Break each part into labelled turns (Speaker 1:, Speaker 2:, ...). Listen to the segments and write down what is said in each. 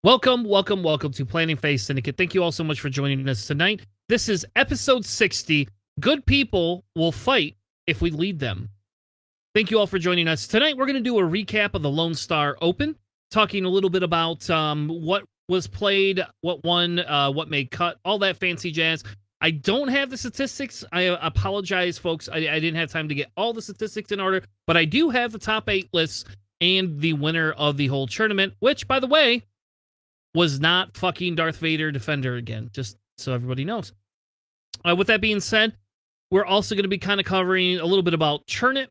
Speaker 1: Welcome to Planning Phase Syndicate. Thank you all so much for joining us tonight. This is episode 60. Good people will fight if we lead them. Thank you all for joining us. Tonight, we're going to do a recap of the Lone Star Open, talking a little bit about what was played, what won, what made cut, all that fancy jazz. I don't have the statistics. I apologize, folks. I didn't have time to get all the statistics in order, but I do have the top 8 lists and the winner of the whole tournament, which, by the way, was not fucking Darth Vader Defender again, just so everybody knows. With that being said, we're also going to be kind of covering a little bit about tournament,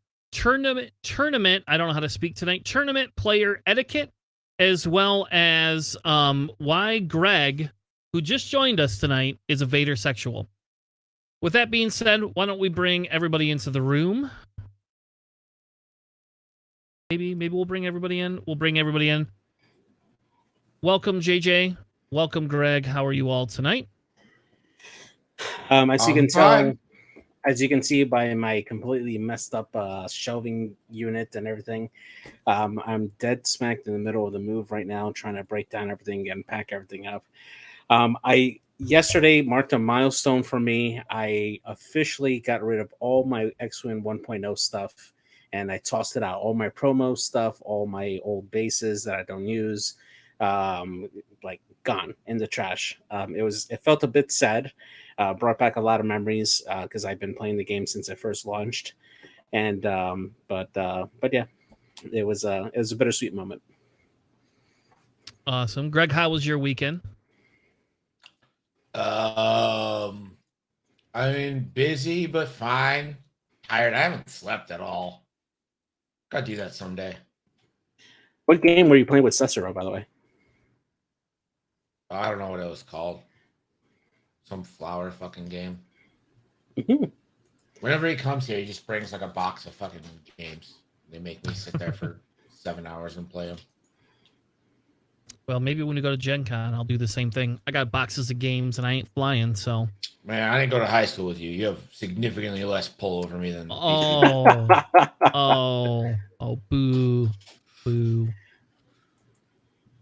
Speaker 1: I don't know how to speak tonight, tournament player etiquette, as well as why Greg, who just joined us tonight, is a Vader sexual. With that being said, why don't we bring everybody into the room? Maybe we'll bring everybody in. We'll bring everybody in. Welcome, JJ. Welcome, Greg. How are you all tonight?
Speaker 2: As you can see by my completely messed up shelving unit and everything, I'm dead smacked in the middle of the move right now, trying to break down everything and pack everything up. I yesterday marked a milestone for me. I officially got rid of all my X-Wing 1.0 stuff, and I tossed it out. All my promo stuff, all my old bases that I don't use. Like gone in the trash. It felt a bit sad. Brought back a lot of memories because I've been playing the game since it first launched, and but yeah, it was a bittersweet moment.
Speaker 1: Awesome, Greg. How was your weekend?
Speaker 3: I mean, busy but fine. Tired. I haven't slept at all. Gotta do that someday.
Speaker 2: What game were you playing with Cesaro, by the way?
Speaker 3: I don't know what it was called. Some flower fucking game.
Speaker 2: Mm-hmm.
Speaker 3: Whenever he comes here, he just brings like a box of fucking games. They make me sit there for 7 hours and play them.
Speaker 1: Well, maybe when we go to Gen Con, I'll do the same thing. I got boxes of games and I ain't flying, so.
Speaker 3: Man, I didn't go to high school with you. You have significantly less pull over me than
Speaker 1: boo.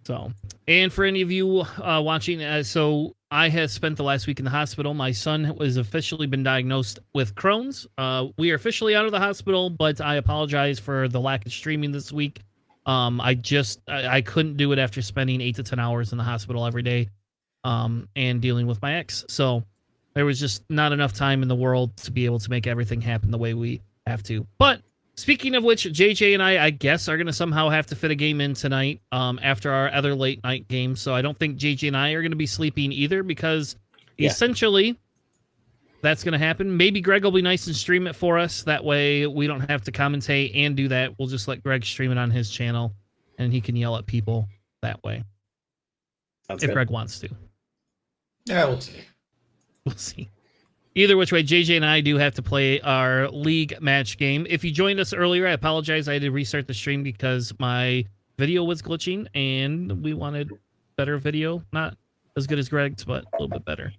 Speaker 1: So, and for any of you watching, so I have spent the last week in the hospital. My son was officially been diagnosed with Crohn's. We are officially out of the hospital, but I apologize for the lack of streaming this week. I couldn't do it after spending 8 to 10 hours in the hospital every day and dealing with my ex. So there was just not enough time in the world to be able to make everything happen the way we have to. But speaking of which, JJ and I guess, are going to somehow have to fit a game in tonight after our other late night game. So I don't think JJ and I are going to be sleeping either because essentially that's going to happen. Maybe Greg will be nice and stream it for us. That way we don't have to commentate and do that. We'll just let Greg stream it on his channel and he can yell at people that way.
Speaker 2: Sounds
Speaker 1: if
Speaker 2: good.
Speaker 1: Greg wants to.
Speaker 3: Yeah, we'll see.
Speaker 1: We'll see. Either which way, JJ and I do have to play our league match game. If you joined us earlier, I apologize. I had to restart the stream because my video was glitching and we wanted better video. Not as good as Greg's, but a little bit better.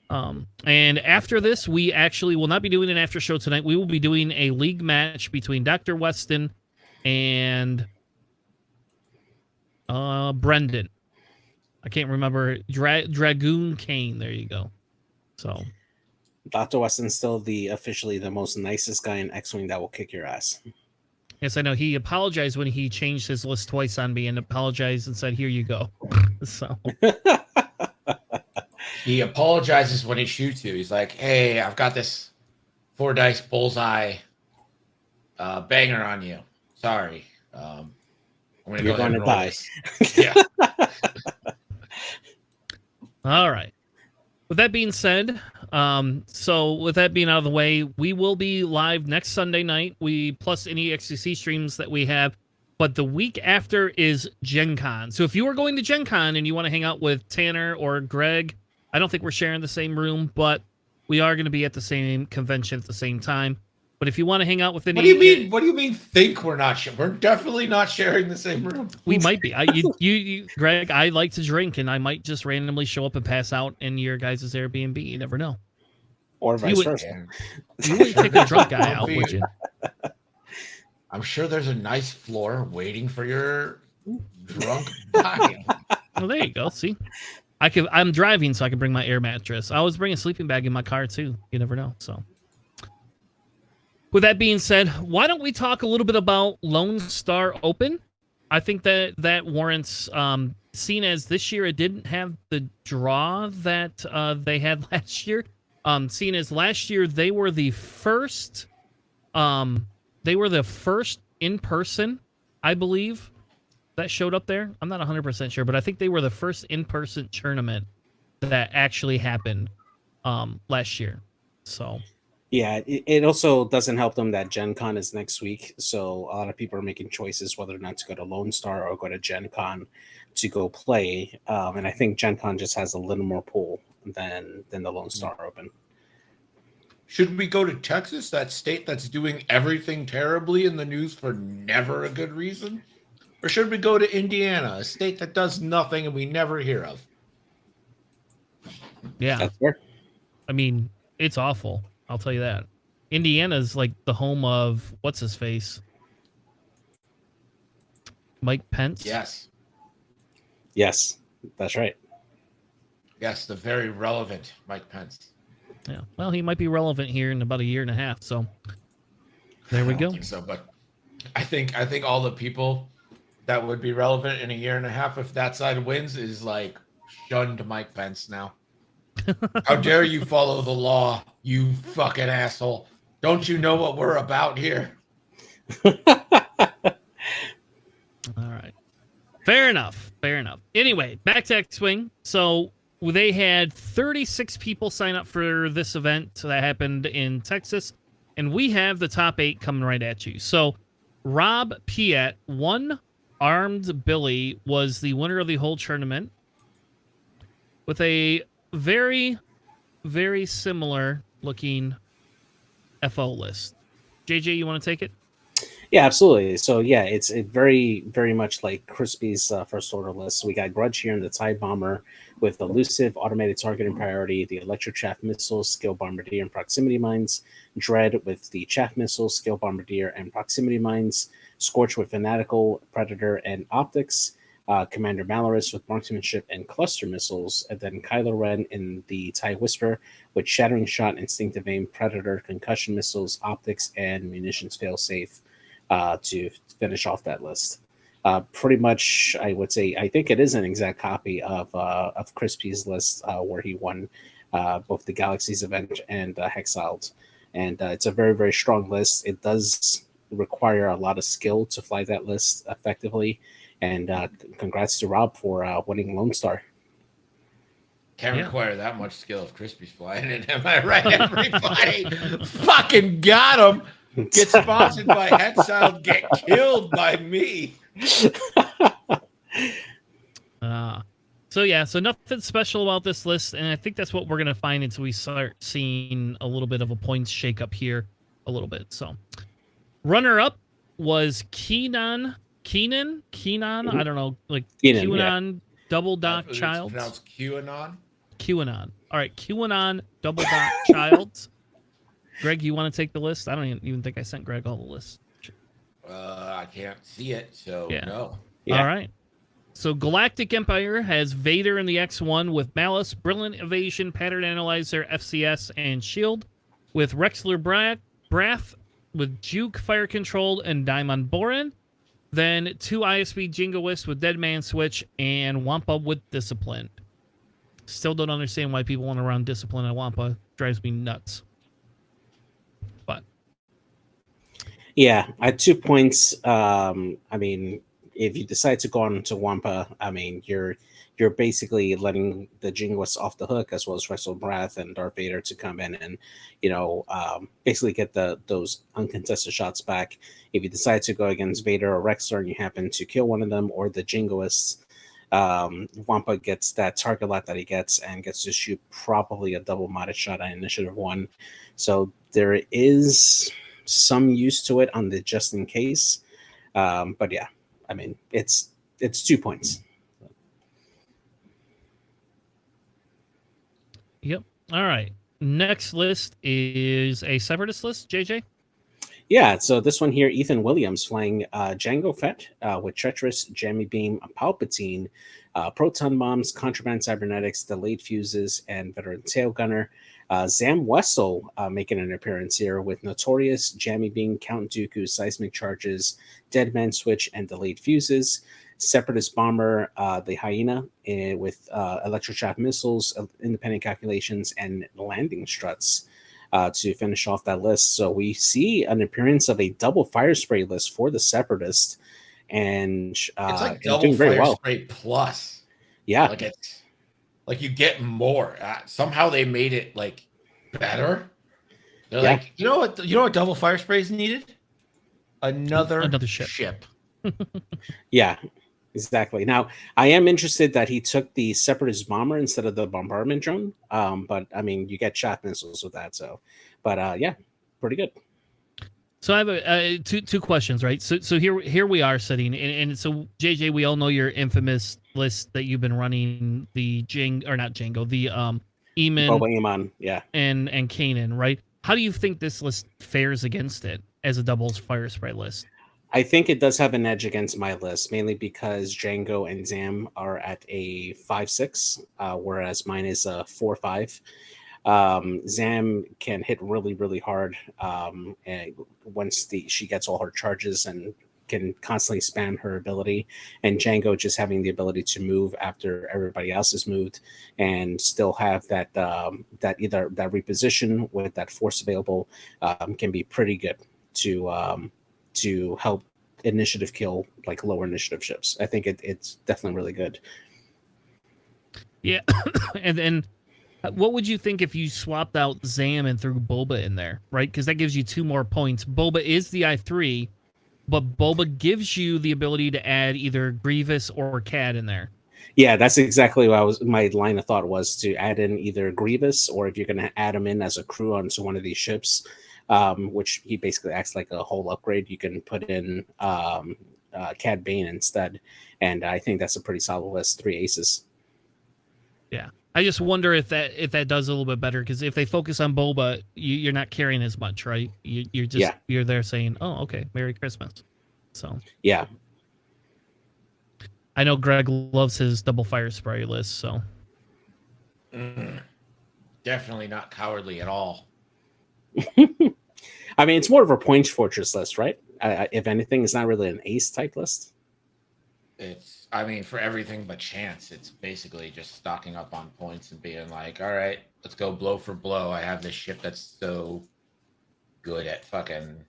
Speaker 1: And after this, we actually will not be doing an after show tonight. We will be doing a league match between Dr. Weston and Brendan. I can't remember. Dragoon Kane. There you go. So
Speaker 2: Dr. Weston's still officially the most nicest guy in X-Wing that will kick your ass.
Speaker 1: Yes, I know. He apologized when he changed his list twice on me and apologized and said, "Here you go." So
Speaker 3: he apologizes when he shoots you. He's like, "Hey, I've got this 4 dice bullseye banger on you. Sorry, I'm
Speaker 2: You're going to die."
Speaker 3: Yeah.
Speaker 1: All right. With that being said, so with that being out of the way, we will be live next Sunday night. Plus any XCC streams that we have. But the week after is Gen Con. So if you are going to Gen Con and you want to hang out with Tanner or Greg, I don't think we're sharing the same room, but we are going to be at the same convention at the same time. But if you want to hang out with any...
Speaker 3: What do you mean think we're not We're definitely not sharing the same room.
Speaker 1: We might be. Greg, I like to drink, and I might just randomly show up and pass out in your guys' Airbnb. You never know.
Speaker 2: Or vice versa.
Speaker 1: You wouldn't take a drunk guy out, would you?
Speaker 3: I'm sure there's a nice floor waiting for your drunk body.
Speaker 1: Well, there you go. See, I'm driving, so I can bring my air mattress. I always bring a sleeping bag in my car too. You never know. So, with that being said, why don't we talk a little bit about Lone Star Open? I think that warrants, seen as this year it didn't have the draw that they had last year. Seen as last year they were the first in person, I believe, that showed up there. I'm not 100% sure, but I think they were the first in-person tournament that actually happened last year. So,
Speaker 2: yeah, it also doesn't help them that Gen Con is next week. So a lot of people are making choices whether or not to go to Lone Star or go to Gen Con to go play. And I think Gen Con just has a little more pull than the Lone Star Open.
Speaker 3: Should we go to Texas, that state that's doing everything terribly in the news for never a good reason? Or should we go to Indiana, a state that does nothing and we never hear of?
Speaker 1: yeah.
Speaker 2: That's fair.
Speaker 1: I mean, it's awful. I'll tell you that. Indiana's like the home of what's his face? Mike Pence?
Speaker 3: Yes.
Speaker 2: Yes, that's right.
Speaker 3: Yes, the very relevant Mike Pence.
Speaker 1: Yeah. Well, he might be relevant here in about a year and a half. So there we
Speaker 3: I don't
Speaker 1: go.
Speaker 3: think so, but I think all the people that would be relevant in a year and a half if that side wins is like shunned Mike Pence now. How dare you follow the law, you fucking asshole. Don't you know what we're about here?
Speaker 1: All right. Fair enough. Fair enough. Anyway, back to X-Wing. So they had 36 people sign up for this event that happened in Texas, and we have the top 8 coming right at you. So Rob Piet, One Armed Billy, was the winner of the whole tournament with a very, very similar looking FO list. JJ, you want to take it?
Speaker 2: Yeah, absolutely. So yeah, it's very, very much like Crispy's first order list. So we got Grudge here in the TIE Bomber with Elusive, Automated Targeting Priority, the Electro Chaff Missiles, Skill Bombardier, and Proximity Mines. Dread with the Chaff Missiles, Skill Bombardier, and Proximity Mines. Scorch with Fanatical, Predator, and Optics. Commander Malorus with Marksmanship and Cluster Missiles. And then Kylo Ren in the TIE Whisper with Shattering Shot, Instinctive Aim, Predator, Concussion Missiles, Optics, and Munitions Failsafe. To finish off that list. Pretty much, I would say, I think it is an exact copy of Crispy's list where he won both the Galaxies event and Hexiled. And it's a very, very strong list. It does require a lot of skill to fly that list effectively. And congrats to Rob for winning Lone Star.
Speaker 3: Can't require that much skill if Crispy's flying it. Am I right, everybody? Fucking got him. Get sponsored by Hexiled, get killed by me.
Speaker 1: So nothing special about this list, and I think that's what we're gonna find until we start seeing a little bit of a points shake up here a little bit. So runner up was Keenan, I don't know, like QAnon double doc child.
Speaker 3: Pronounced
Speaker 1: QAnon. All right, QAnon double doc child. Greg, you want to take the list? I don't even think I sent Greg all the lists.
Speaker 3: I can't see it, so no.
Speaker 1: Yeah. All right. So Galactic Empire has Vader in the X1 with Malice, Brilliant Evasion, Pattern Analyzer, FCS, and Shield. With Rexler Brath with Juke, Fire Control, and Daimon Boren. Then 2 ISB Jingoists with Dead Man Switch and Wampa with Discipline. Still don't understand why people want to run Discipline and Wampa. Drives me nuts.
Speaker 2: Yeah, at 2 points, I mean, if you decide to go on to Wampa, I mean, you're basically letting the Jingoists off the hook, as well as Wrestle Brath and Darth Vader to come in and, basically get those uncontested shots back. If you decide to go against Vader or Rexler and you happen to kill one of them or the Jingoists, Wampa gets that target lot that he gets and gets to shoot probably a double modded shot at Initiative 1. So there is some use to it on the just in case. But yeah, I mean, it's 2 points.
Speaker 1: Yep. All right. Next list is a Separatist list, JJ?
Speaker 2: Yeah, so this one here, Ethan Williams flying Jango Fett with Treacherous, Jammy Beam, Palpatine, proton bombs, contraband cybernetics, delayed fuses, and veteran tail gunner. Zam Wessel making an appearance here with Notorious, Jammy Bean, Count Dooku, seismic charges, Dead Man Switch, and delayed fuses. Separatist bomber, the Hyena, with electroshock missiles, independent calculations, and landing struts to finish off that list. So we see an appearance of a double fire spray list for the Separatist, and
Speaker 3: It's like
Speaker 2: and
Speaker 3: double
Speaker 2: doing very
Speaker 3: fire
Speaker 2: well.
Speaker 3: spray plus.
Speaker 2: Yeah,
Speaker 3: Like it's like you get more. Somehow they made it like better. They're
Speaker 2: Yeah.
Speaker 3: like, you know what double fire sprays needed? Another
Speaker 1: ship.
Speaker 2: yeah, exactly. Now, I am interested that he took the Separatist bomber instead of the bombardment drone. But I mean, you get shot missiles with that. So, but yeah, pretty good.
Speaker 1: So I have two questions, right? So here we are sitting, and so JJ, we all know your infamous list that you've been running, the not Django, the Eamon,
Speaker 2: Boba Eamon, yeah,
Speaker 1: and Kanan, right? How do you think this list fares against it as a doubles fire spray list?
Speaker 2: I think it does have an edge against my list, mainly because Django and Zam are at a 5-6, whereas mine is a 4-5. Zam can hit really, really hard, and once she gets all her charges and can constantly spam her ability. And Django just having the ability to move after everybody else has moved, and still have that either that reposition with that force available can be pretty good to help initiative kill like lower initiative ships. I think it's definitely really good.
Speaker 1: Yeah, and then what would you think if you swapped out Zam and threw Boba in there, right? Because that gives you 2 more points. Boba is the I3, but Boba gives you the ability to add either Grievous or Cad in there.
Speaker 2: Yeah, that's exactly what my line of thought was, to add in either Grievous, or if you're going to add him in as a crew onto one of these ships, which he basically acts like a whole upgrade, you can put in Cad Bane instead. And I think that's a pretty solid list, 3 aces.
Speaker 1: Yeah. I just wonder if that does a little bit better, because if they focus on Boba, you're not carrying as much, right? You're there saying, "Oh, okay, Merry Christmas." So
Speaker 2: yeah,
Speaker 1: I know Greg loves his double fire spray list, so
Speaker 3: definitely not cowardly at all.
Speaker 2: I mean, it's more of a points fortress list, right? If anything, it's not really an ace type list.
Speaker 3: It's, I mean, for everything but chance, it's basically just stocking up on points and being like, all right, let's go blow for blow. I have this ship that's so good at fucking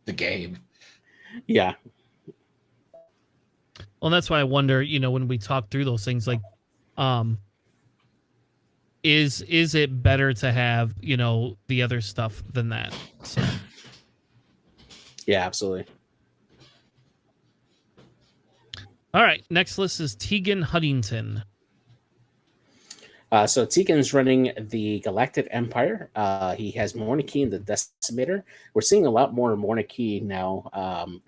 Speaker 3: the game.
Speaker 2: Yeah.
Speaker 1: Well, that's why I wonder, when we talk through those things, like, is it better to have, the other stuff than that? So.
Speaker 2: Yeah, absolutely.
Speaker 1: All right, next list is Tegan Huntington.
Speaker 2: So Tegan's running the Galactic Empire. He has Morniki and the Decimator. We're seeing a lot more Morniki now,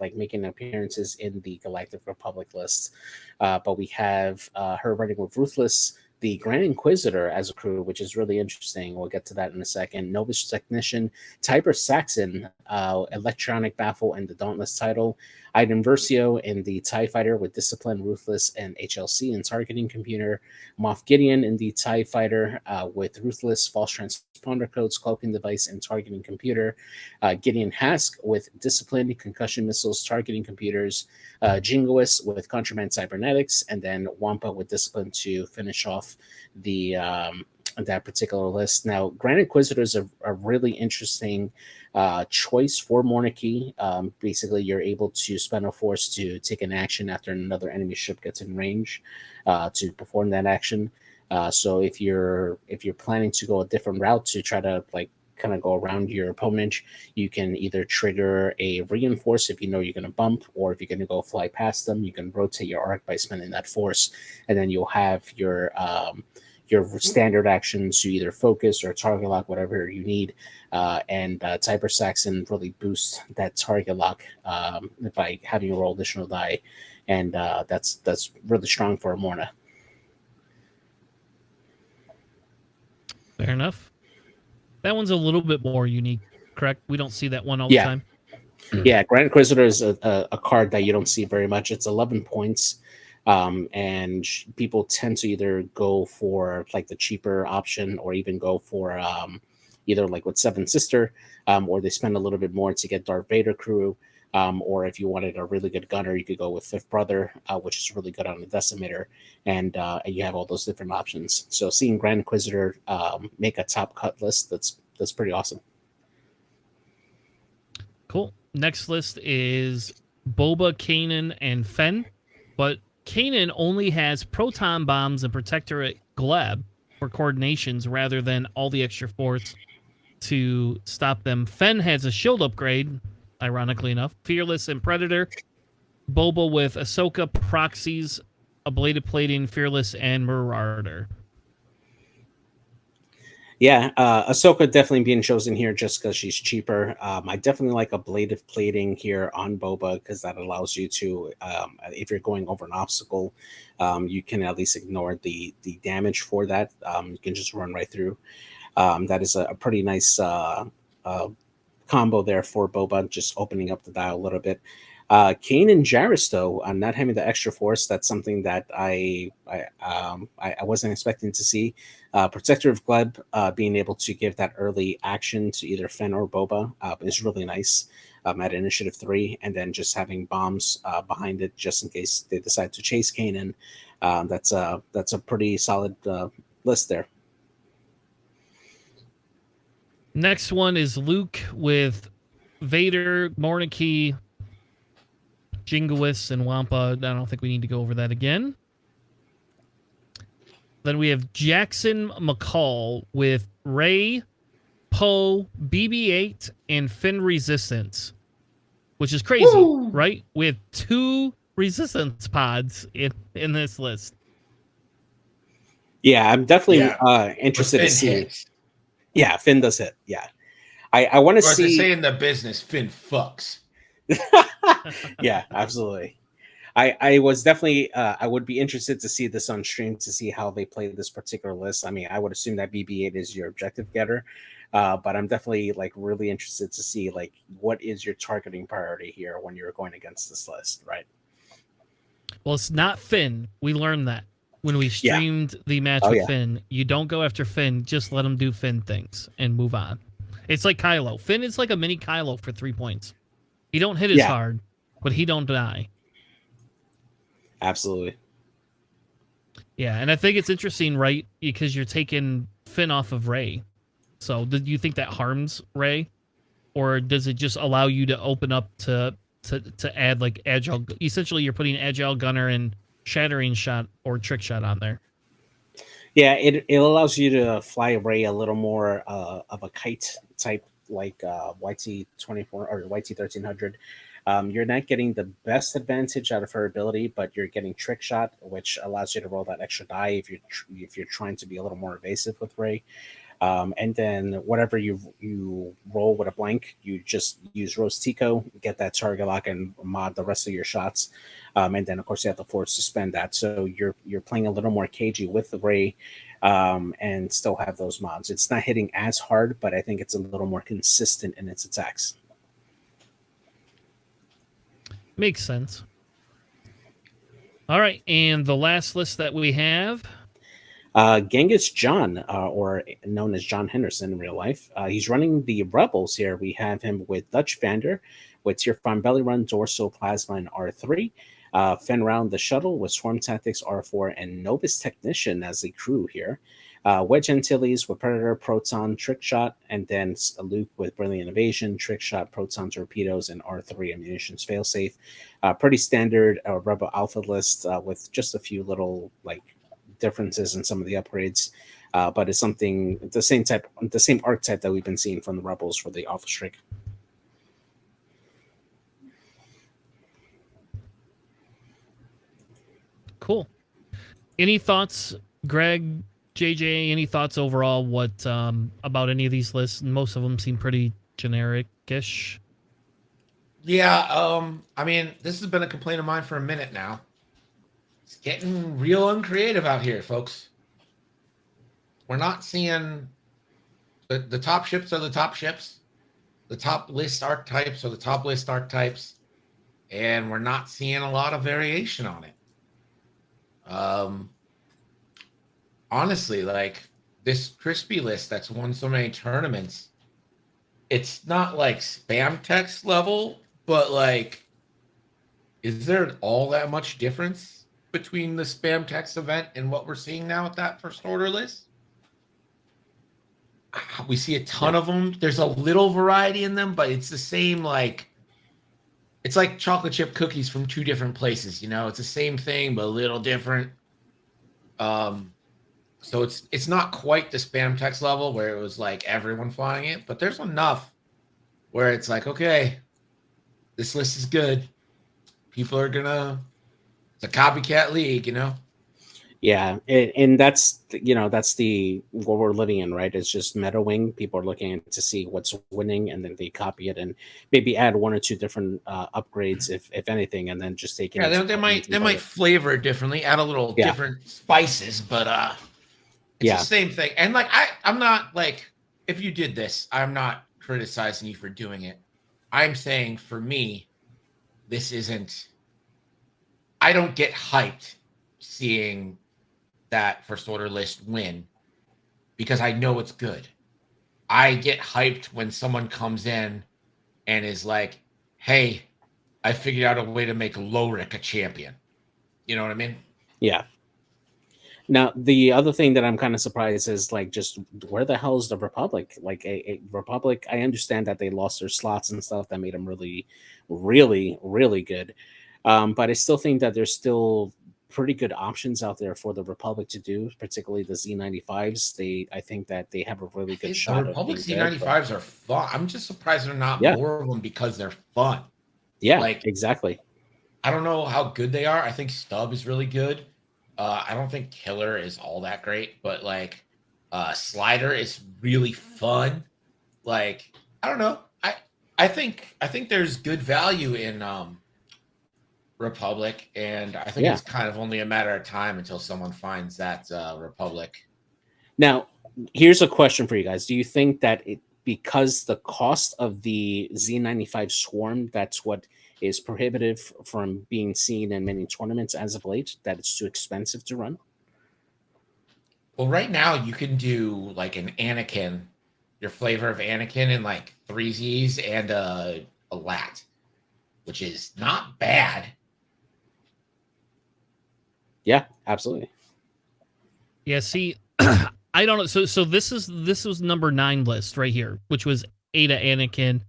Speaker 2: like making appearances in the Galactic Republic list. But we have her running with Ruthless, the Grand Inquisitor as a crew, which is really interesting. We'll get to that in a second. Novus Technician, Tiber Saxon, Electronic Baffle, and the Dauntless title. Iden Versio in the TIE Fighter with Discipline, Ruthless, and HLC and Targeting Computer. Moff Gideon in the TIE Fighter with Ruthless, False Transponder Codes, Cloaking Device, and Targeting Computer. Gideon Hask with Discipline, Concussion Missiles, Targeting Computers. Jingoist with Contraband Cybernetics, and then Wampa with Discipline to finish off the that particular list. Now, Grand Inquisitor is a really interesting choice for Morniki. Basically, you're able to spend a force to take an action after another enemy ship gets in range to perform that action. So if you're planning to go a different route to try to kind of go around your opponent, you can either trigger a reinforce if you know you're going to bump, or if you're going to go fly past them, you can rotate your arc by spending that force, and then you'll have your standard actions to either focus or target lock, whatever you need. And Tiber Saxon really boosts that target lock by having you roll additional die, and that's really strong for a Morna.
Speaker 1: Fair enough. That one's a little bit more unique, correct? We don't see that one all the time.
Speaker 2: Yeah, Grand Inquisitor is a card that you don't see very much. It's 11 points. And people tend to either go for like the cheaper option or even go for either like with Seven Sister, or they spend a little bit more to get Darth Vader crew. Or if you wanted a really good gunner, you could go with Fifth Brother, which is really good on the Decimator, and you have all those different options. So seeing Grand Inquisitor make a top cut list, that's pretty awesome.
Speaker 1: Cool. Next list is Boba, Kanan, and Fen, but Kanan only has proton bombs and Protectorate Gleb for coordinations rather than all the extra force to stop them. Fen has a shield upgrade, ironically enough. Fearless and Predator. Boba with Ahsoka, Proxies, Ablated Plating, Fearless, and Marauder.
Speaker 2: Yeah, Ahsoka definitely being chosen here just because she's cheaper. I definitely like ablative plating here on Boba because that allows you to, if you're going over an obstacle, you can at least ignore the damage for that. You can just run right through. That is a pretty nice combo there for Boba, just opening up the dial a little bit. Kane and Jarrus, though, not having the extra force, that's something that I wasn't expecting to see. Protector of Gleb being able to give that early action to either Fen or Boba is really nice at Initiative 3, and then just having bombs behind it just in case they decide to chase Kanan. That's a pretty solid list there.
Speaker 1: Next one is Luke with Vader, Morniki, Jingoist, and Wampa. I don't think we need to go over that again. Then we have Jackson McCall with Rey, Poe, BB-8, and Finn Resistance, which is crazy, right? We have 2 Resistance pods in this list.
Speaker 2: Yeah, I'm definitely interested to see.
Speaker 3: Hits.
Speaker 2: Yeah, Finn does hit. Yeah, I want to see.
Speaker 3: They say in the business, Finn fucks.
Speaker 2: Yeah, absolutely. I was definitely I would be interested to see this on stream to see how they play this particular list. I mean, I would assume that BB-8 is your objective getter, but I'm definitely like really interested to see like what is your targeting priority here when you're going against this list, right?
Speaker 1: Well, it's not Finn. We learned that when we streamed the match with Finn. You don't go after Finn. Just let him do Finn things and move on. It's like Kylo. Finn is like a mini Kylo for 3 points. He don't hit as hard, but he don't die.
Speaker 2: Absolutely.
Speaker 1: Yeah, and I think it's interesting, right? Because you're taking Finn off of Rey. So do you think that harms Rey? Or does it just allow you to open up to add like agile? Essentially, you're putting agile gunner and shattering shot or trick shot on there.
Speaker 2: Yeah, it allows you to fly Rey a little more of a kite type like YT-24 or YT-1300. You're not getting the best advantage out of her ability, but you're getting trick shot, which allows you to roll that extra die if you're trying to be a little more evasive with Rey. And then whatever you roll with a blank, you just use Rose Tico, get that target lock, and mod the rest of your shots. And then of course you have the force to spend that, so you're playing a little more cagey with the Rey, and still have those mods. It's not hitting as hard, but I think it's a little more consistent in its attacks.
Speaker 1: Makes sense. All right, and the last list that we have.
Speaker 2: Genghis John, or known as John Henderson in real life. He's running the Rebels here. We have him with Dutch Vander, with Tirfan Belly Run, Dorso Plasma, and R3. Fen Round the Shuttle with Swarm Tactics, R4, and Novus Technician as a crew here. Wedge Antilles with Predator, Proton, Trick Shot, and then Luke with Brilliant Evasion, Trick Shot, Proton Torpedoes, and R3 Ammunitions Failsafe. Pretty standard Rebel Alpha list with just a few little like differences in some of the upgrades, but it's something the same archetype that we've been seeing from the Rebels for the Alpha Strike.
Speaker 1: Cool. Any thoughts, Greg, JJ? Any thoughts overall? What about any of these lists? Most of them seem pretty generic-ish.
Speaker 3: Yeah, I mean, this has been a complaint of mine for a minute now. It's getting real uncreative out here, folks. We're not seeing the top ships are the top ships. The top list archetypes are the top list archetypes. And we're not seeing a lot of variation on it. Um, honestly, like this crispy list that's won so many tournaments, it's not like spam text level, but like, is there all that much difference between the spam text event and what we're seeing now with that first order list? We see a ton of them. There's a little variety in them, but it's the same, like, it's like chocolate chip cookies from two different places, you know? It's the same thing, but a little different. So it's not quite the spam text level where it was like everyone flying it, but there's enough where it's like, okay, this list is good. People are gonna, it's a copycat league, you know?
Speaker 2: Yeah, and that's that's the what we're living in, right? It's just meta-wing. People are looking to see what's winning, and then they copy it and maybe add one or two different upgrades, if anything, and then just take it.
Speaker 3: Yeah,
Speaker 2: into
Speaker 3: they might flavor it differently, add a little different spices, but it's the same thing. And like I'm not like, if you did this, I'm not criticizing you for doing it. I'm saying for me, this isn't, I don't get hyped seeing that first order list win because I know it's good. I get hyped when someone comes in and is like, hey, I figured out a way to make Lorik a champion. You know what I mean?
Speaker 2: Yeah. Now, the other thing that I'm kind of surprised is like, just where the hell is the Republic? Like a Republic, I understand that they lost their slots and stuff that made them really, really, really good. But I still think that there's still pretty good options out there for the Republic to do, particularly the Z95s. I think that they have a really good
Speaker 3: The
Speaker 2: shot
Speaker 3: Republic
Speaker 2: of being good,
Speaker 3: Z95s are fun. I'm just surprised there are not
Speaker 2: Yeah.
Speaker 3: more of them because they're fun.
Speaker 2: Yeah,
Speaker 3: Like,
Speaker 2: exactly.
Speaker 3: I don't know how good they are. I think Stub is really good. I don't think Killer is all that great, but like Slider is really fun. Like, I don't know. I think there's good value in Republic, and I think
Speaker 2: Yeah.
Speaker 3: it's kind of only a matter of time until someone finds that Republic.
Speaker 2: Now, here's a question for you guys. Do you think that because the cost of the Z95 Swarm, that's what is prohibitive from being seen in many tournaments as of late, that it's too expensive to run?
Speaker 3: Well, right now you can do like an Anakin, your flavor of Anakin, in like 3Zs and a lat, which is not bad.
Speaker 2: Yeah, absolutely.
Speaker 1: Yeah, see, I don't know. So this was number 9 list right here, which was Ada Anakin,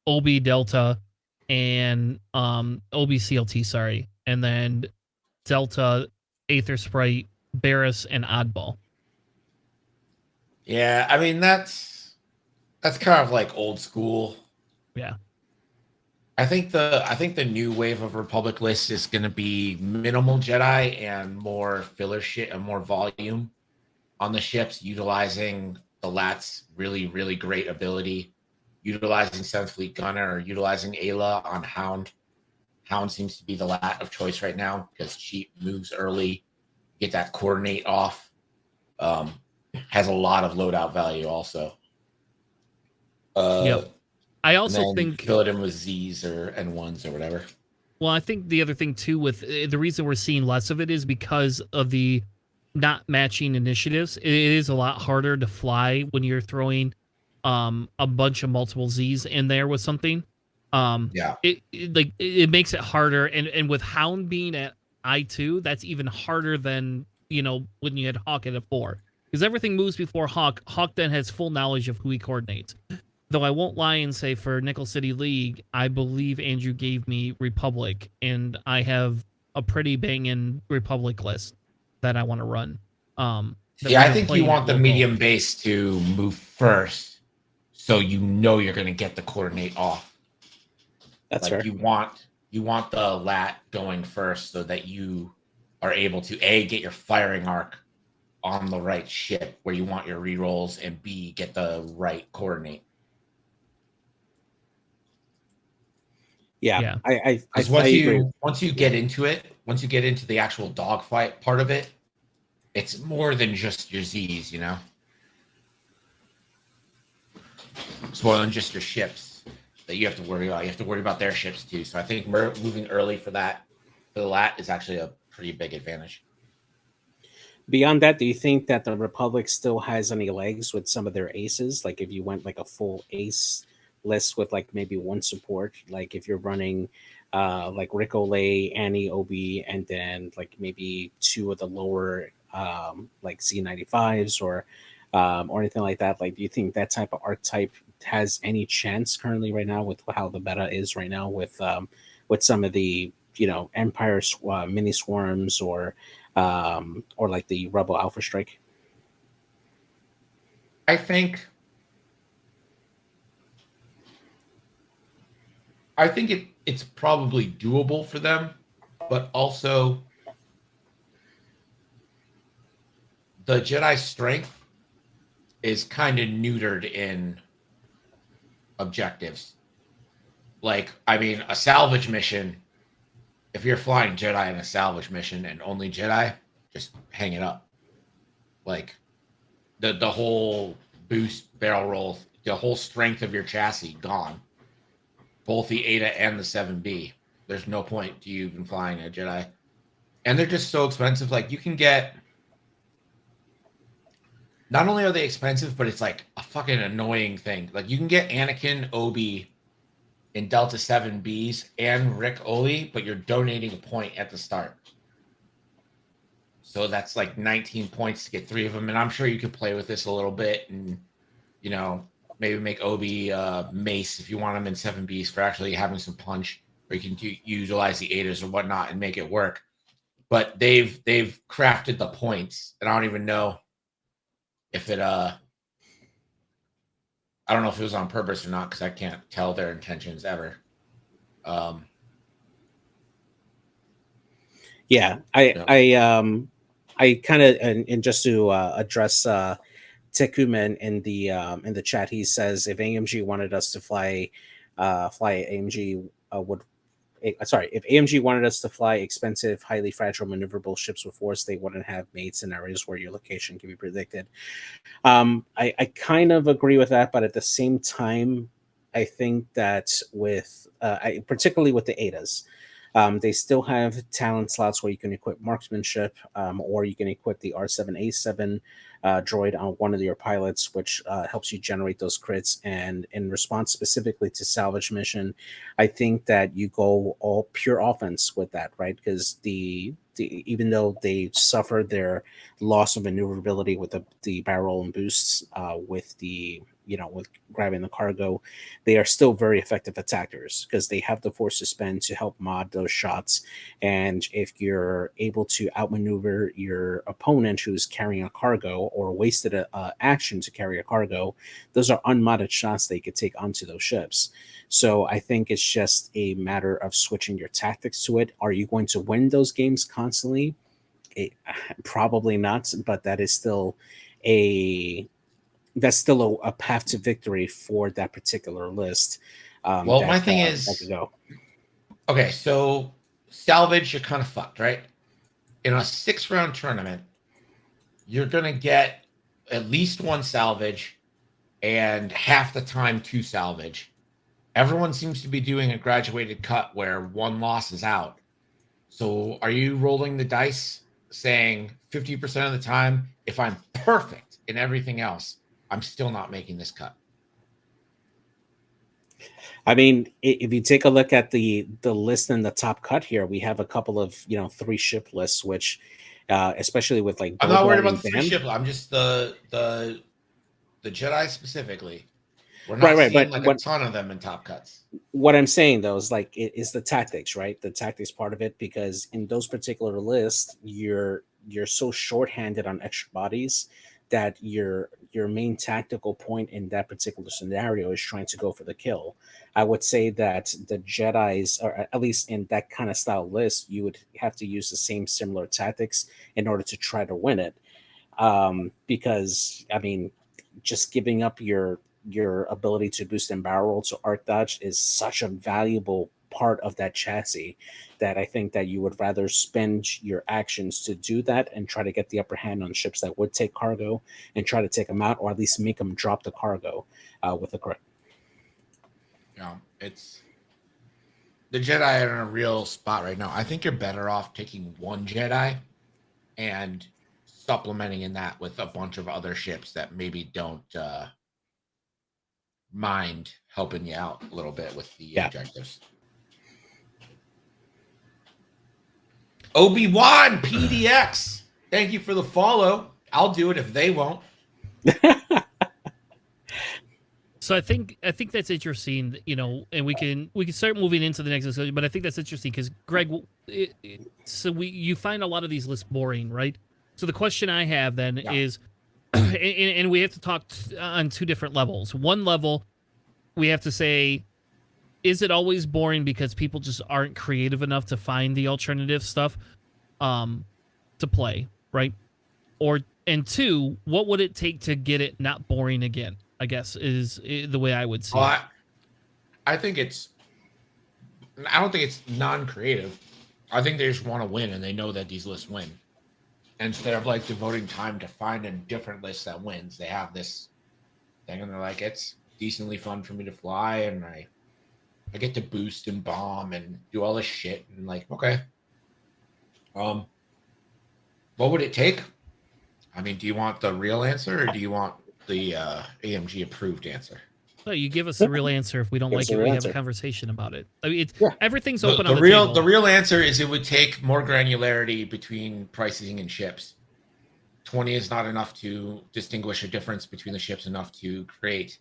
Speaker 1: OB Delta, and OB CLT, sorry, and then Delta, Aether Sprite, Barris, and Oddball.
Speaker 3: Yeah, I mean that's kind of like old school.
Speaker 1: Yeah.
Speaker 3: I think the new wave of Republic lists is going to be minimal Jedi and more filler shit and more volume on the ships, utilizing the Lat's really, really great ability, utilizing 7th Fleet Gunner or utilizing Ayla on Hound. Hound seems to be the Lat of choice right now because cheap moves early, get that coordinate off. Has a lot of loadout value also.
Speaker 1: Yep. I also think
Speaker 3: fill it in with Z's or N1s or whatever.
Speaker 1: Well, I think the other thing too with the reason we're seeing less of it is because of the not matching initiatives. It is a lot harder to fly when you're throwing a bunch of multiple Z's in there with something.
Speaker 3: Yeah.
Speaker 1: It makes it harder, and with Hound being at I2, that's even harder than, when you had Hawk at a 4. Because everything moves before Hawk. Hawk then has full knowledge of who he coordinates. Though I won't lie and say for Nickel City League, I believe Andrew gave me Republic, and I have a pretty banging Republic list that I want to run.
Speaker 3: Yeah, I think you want the medium base to move first, so you know you're going to get the coordinate off.
Speaker 2: That's right.
Speaker 3: You want the lat going first, so that you are able to A, get your firing arc on the right ship where you want your rerolls, and B, get the right coordinate.
Speaker 2: Yeah. I
Speaker 3: once you get into it, once you get into the actual dogfight part of it, it's more than just your Z's, It's more than just your ships that you have to worry about. You have to worry about their ships too. So I think moving early for the lat is actually a pretty big advantage.
Speaker 2: Beyond that, do you think that the Republic still has any legs with some of their aces? Like if you went like a full ace list with like maybe one support, like if you're running like Rick Olay, Annie Obi, and then like maybe two of the lower like Z95s or anything like that. Like, do you think that type of archetype has any chance currently right now with how the meta is right now with some of the Empire mini swarms or like the Rebel Alpha Strike?
Speaker 3: I think it's probably doable for them, but also the Jedi strength is kind of neutered in objectives. Like, I mean, a salvage mission, if you're flying Jedi in a salvage mission and only Jedi, just hang it up. Like the whole boost barrel roll, the whole strength of your chassis gone. Both the Eta and the 7B. There's no point to you even flying a Jedi. And they're just so expensive. Like, you can get, not only are they expensive, but it's like a fucking annoying thing. Like, you can get Anakin, Obi, in Delta 7Bs and Rick Oli, but you're donating a point at the start. So that's like 19 points to get 3 of them. And I'm sure you could play with this a little bit and, maybe make Obi Mace if you want him in 7Bs for actually having some punch, or you can utilize the 8s or whatnot and make it work. But they've crafted the points, and I don't even know if it I don't know if it was on purpose or not, because I can't tell their intentions ever.
Speaker 2: Yeah, I kind of, and just to address Tekuman in the chat, he says if AMG wanted us to fly AMG would sorry, if AMG wanted us to fly expensive, highly fragile, maneuverable ships with force, they wouldn't have made scenarios where your location can be predicted. I kind of agree with that, but at the same time, I think that with particularly with the ADAs, they still have talent slots where you can equip marksmanship, or you can equip the R7A7 droid on one of your pilots, which helps you generate those crits. And in response specifically to salvage mission, I think that you go all pure offense with that, right? Because even though they suffer their loss of maneuverability with the barrel and boosts, with with grabbing the cargo, they are still very effective attackers because they have the force to spend to help mod those shots. And if you're able to outmaneuver your opponent who's carrying a cargo or wasted a action to carry a cargo, those are unmodded shots they could take onto those ships. So I think it's just a matter of switching your tactics to it. Are you going to win those games constantly? Probably not, but that is still a path to victory for that particular list.
Speaker 3: Well, my thing is,
Speaker 2: that could go.
Speaker 3: Okay, so salvage, you're kind of fucked, right? In a 6-round tournament, you're gonna get at least one salvage and half the time 2 salvage. Everyone seems to be doing a graduated cut where 1 loss is out. So are you rolling the dice saying 50% of the time, if I'm perfect in everything else, I'm still not making this cut?
Speaker 2: I mean, if you take a look at the list in the top cut here, we have a couple of 3 ship lists, which especially with like
Speaker 3: I'm not worried about the 3 ship. I'm just the Jedi specifically. We're not seeing like a ton of them in top cuts.
Speaker 2: What I'm saying though is like it is the tactics, right? The tactics part of it, because in those particular lists, you're so shorthanded on extra bodies that your main tactical point in that particular scenario is trying to go for the kill. I would say that the Jedi's, or at least in that kind of style list, you would have to use the same similar tactics in order to try to win it. Because I mean, just giving up your ability to boost and barrel roll to arc dodge is such a valuable part of that chassis that I think that you would rather spend your actions to do that and try to get the upper hand on ships that would take cargo and try to take them out, or at least make them drop the cargo with a crit.
Speaker 3: Yeah, it's the Jedi are in a real spot right now. I think you're better off taking 1 Jedi and supplementing in that with a bunch of other ships that maybe don't mind helping you out a little bit with the objectives. Obi-Wan PDX, thank you for the follow. I'll do it if they won't.
Speaker 1: So I think that's interesting, you know, and we can start moving into the next discussion. But I think that's interesting because Greg, you find a lot of these lists boring, right? So the question I have then is, and we have to talk on two different levels. One level, we have to say, is it always boring because people just aren't creative enough to find the alternative stuff to play, right? And two, what would it take to get it not boring again, I guess, is the way I would see it.
Speaker 3: I don't think it's non-creative. I think they just want to win, and they know that these lists win. Instead of like devoting time to find a different list that wins, they have this thing, and they're like, it's decently fun for me to fly, and I get to boost and bomb and do all this shit, and like, okay. What would it take? I mean, do you want the real answer, or do you want the AMG approved answer?
Speaker 1: No, you give us the real answer. If we don't like it, we have a conversation about it. I mean, everything's open on the table.
Speaker 3: The real answer is it would take more granularity between pricing and ships. 20 is not enough to distinguish a difference between the ships enough to create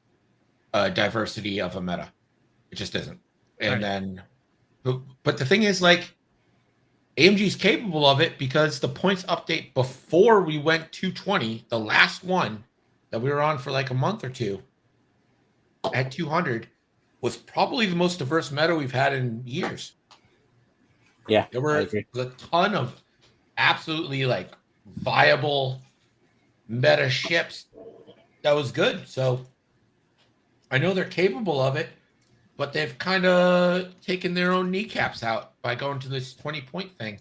Speaker 3: a diversity of a meta. It just isn't. And then, but the thing is, like, AMG is capable of it because the points update before we went to 20, the last one that we were on for like a month or two at 200, was probably the most diverse meta we've had in years.
Speaker 2: Yeah,
Speaker 3: there were a ton of absolutely like viable meta ships that was good. So I know they're capable of it, but they've kind of taken their own kneecaps out by going to this 20-point thing,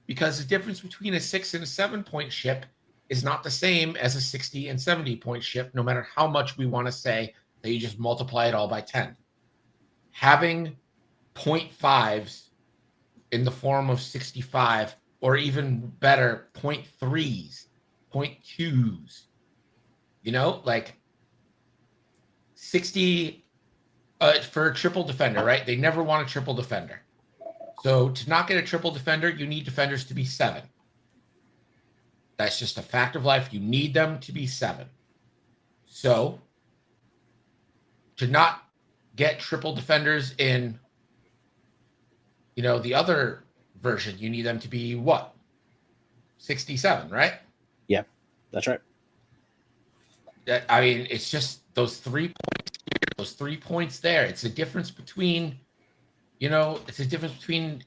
Speaker 3: because the difference between a 6 and a 7-point ship is not the same as a 60 and 70-point ship, no matter how much we want to say that you just multiply it all by 10. Having 0.5s in the form of 65, or even better, 0.3s, 0.2s, you know, like 60 for a triple defender, right? They never want a triple defender. So to not get a triple defender, you need defenders to be 7. That's just a fact of life. You need them to be 7. So to not get triple defenders in, you know, the other version, you need them to be what? 67, right?
Speaker 2: Yeah, that's right.
Speaker 3: I mean, it's just those 3 points here, those 3 points there. It's a difference between, you know, it's a difference between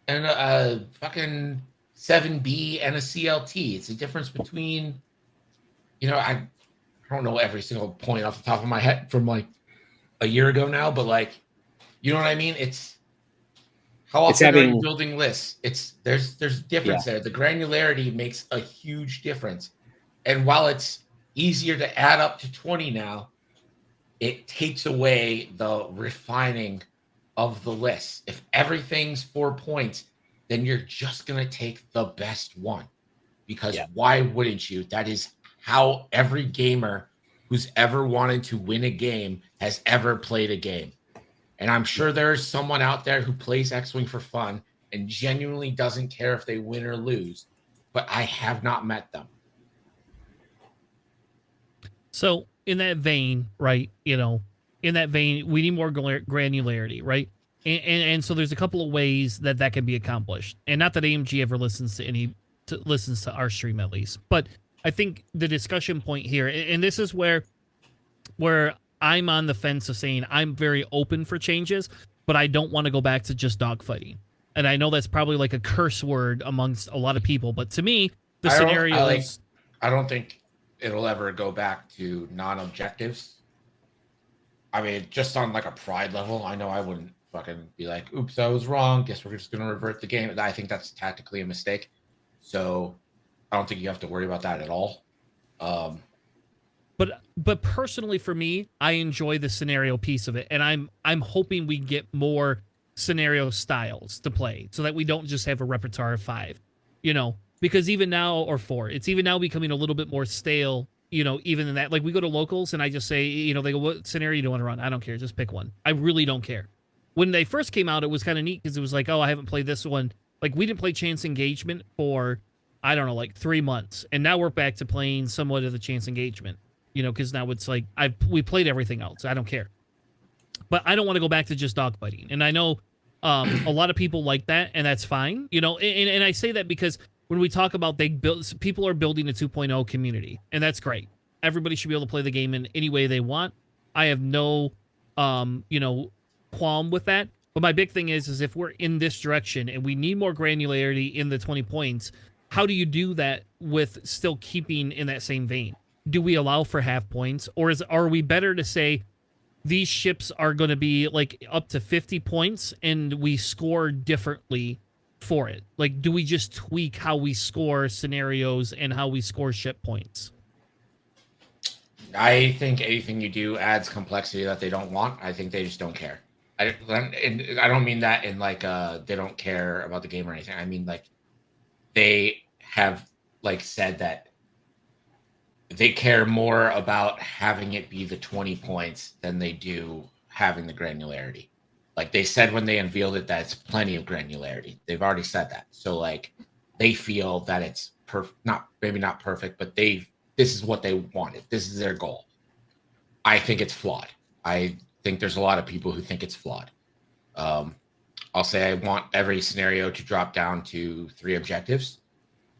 Speaker 3: a fucking 7B and a CLT. It's a difference between, you know, I don't know every single point off the top of my head from like a year ago now, but like, you know what I mean? It's how often are you building lists? There's a difference there. The granularity makes a huge difference. And while it's easier to add up to 20 now, it takes away the refining of the list. If everything's 4 points, then you're just going to take the best one, because why wouldn't you? That is how every gamer who's ever wanted to win a game has ever played a game. And I'm sure there's someone out there who plays X-Wing for fun and genuinely doesn't care if they win or lose, but I have not met them.
Speaker 1: So in that vein, right, you know, in that vein, we need more granularity, right? And so there's a couple of ways that can be accomplished. And not that AMG ever listens listens to our stream, at least. But I think the discussion point here, and this is where I'm on the fence of saying I'm very open for changes, but I don't want to go back to just dogfighting. And I know that's probably like a curse word amongst a lot of people, but to me, the scenario is...
Speaker 3: I don't think it'll ever go back to non-objectives. I mean, just on like a pride level, I know I wouldn't fucking be like, oops, I was wrong. Guess we're just going to revert the game. I think that's tactically a mistake. So I don't think you have to worry about that at all.
Speaker 1: But personally for me, I enjoy the scenario piece of it. And I'm hoping we get more scenario styles to play so that we don't just have a repertoire of 5. You know, because even now, or 4, it's even now becoming a little bit more stale, even in that. Like, we go to locals and I just say, they go, what scenario do you want to run? I don't care. Just pick one. I really don't care. When they first came out, it was kind of neat because it was like, oh, I haven't played this one. Like, we didn't play Chance Engagement for, I don't know, like 3 months. And now we're back to playing somewhat of the Chance Engagement, because now it's like, we played everything else. I don't care. But I don't want to go back to just dogfighting. And I know a lot of people like that, and that's fine. And I say that because when we talk about people are building a 2.0 community, and that's great. Everybody should be able to play the game in any way they want. I have no, qualm with that. But my big thing is if we're in this direction and we need more granularity in the 20 points, how do you do that with still keeping in that same vein? Do we allow for half points, or are we better to say these ships are going to be like up to 50 points and we score differently for it? Like, do we just tweak how we score scenarios and how we score ship points?
Speaker 3: I think anything you do adds complexity that they don't want. I think they just don't care. I don't mean that in like they don't care about the game or anything. I mean, like, they have like said that they care more about having it be the 20 points than they do having the granularity. Like, they said when they unveiled it that it's plenty of granularity. They've already said that. So like, they feel that it's maybe not perfect, but this is what they wanted. This is their goal. I think it's flawed. I think there's a lot of people who think it's flawed. I'll say I want every scenario to drop down to 3 objectives.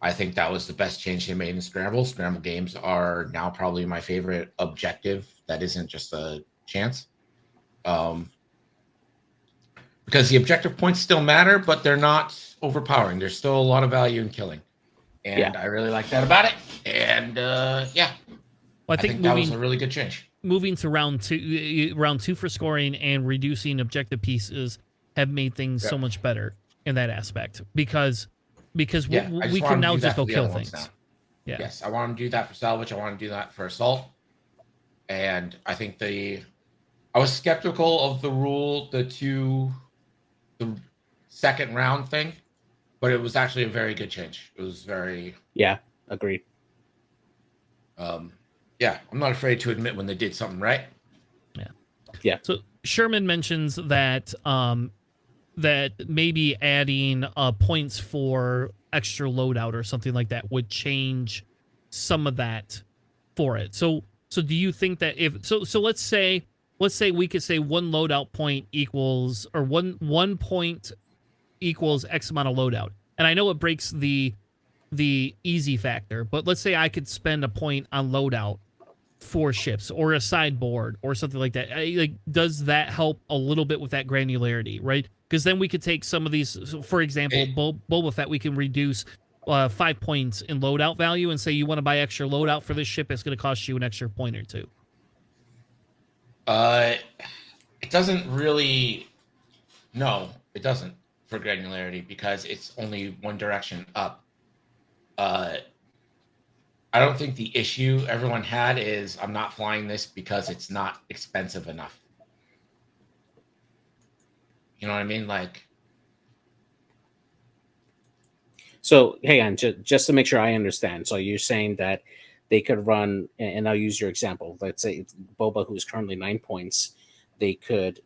Speaker 3: I think that was the best change they made in Scramble. Scramble games are now probably my favorite objective that isn't just a chance. Because the objective points still matter, but they're not overpowering. There's still a lot of value in killing. And I really like that about it. And yeah.
Speaker 1: Well, I think
Speaker 3: that was a really good change.
Speaker 1: Moving to round two for scoring and reducing objective pieces have made things so much better in that aspect because we can now just go kill things.
Speaker 3: Yeah. Yes, I want to do that for salvage. I want to do that for assault. And I think I was skeptical of the rule, the second round thing, but it was actually a very good change. It was very
Speaker 2: agreed.
Speaker 3: Yeah, I'm not afraid to admit when they did something right.
Speaker 2: Yeah.
Speaker 1: So Sherman mentions that that maybe adding points for extra loadout or something like that would change some of that for it. So do you think that so let's say we could say 1 loadout point equals, or one point equals X amount of loadout. And I know it breaks the easy factor, but let's say I could spend a point on loadout for ships or a sideboard or something like that. Like, does that help a little bit with that granularity, right? Because then we could take some of these, so for example, Boba Fett, we can reduce 5 points in loadout value and say you want to buy extra loadout for this ship, it's going to cost you an extra point or 2.
Speaker 3: It doesn't really. No, it doesn't for granularity because it's only one direction up. I don't think the issue everyone had is I'm not flying this because it's not expensive enough. You know what I mean? Like.
Speaker 2: So hang on, just to make sure I understand. So you're saying that they could run, and I'll use your example. Let's say it's Boba, who's currently 9 points. They could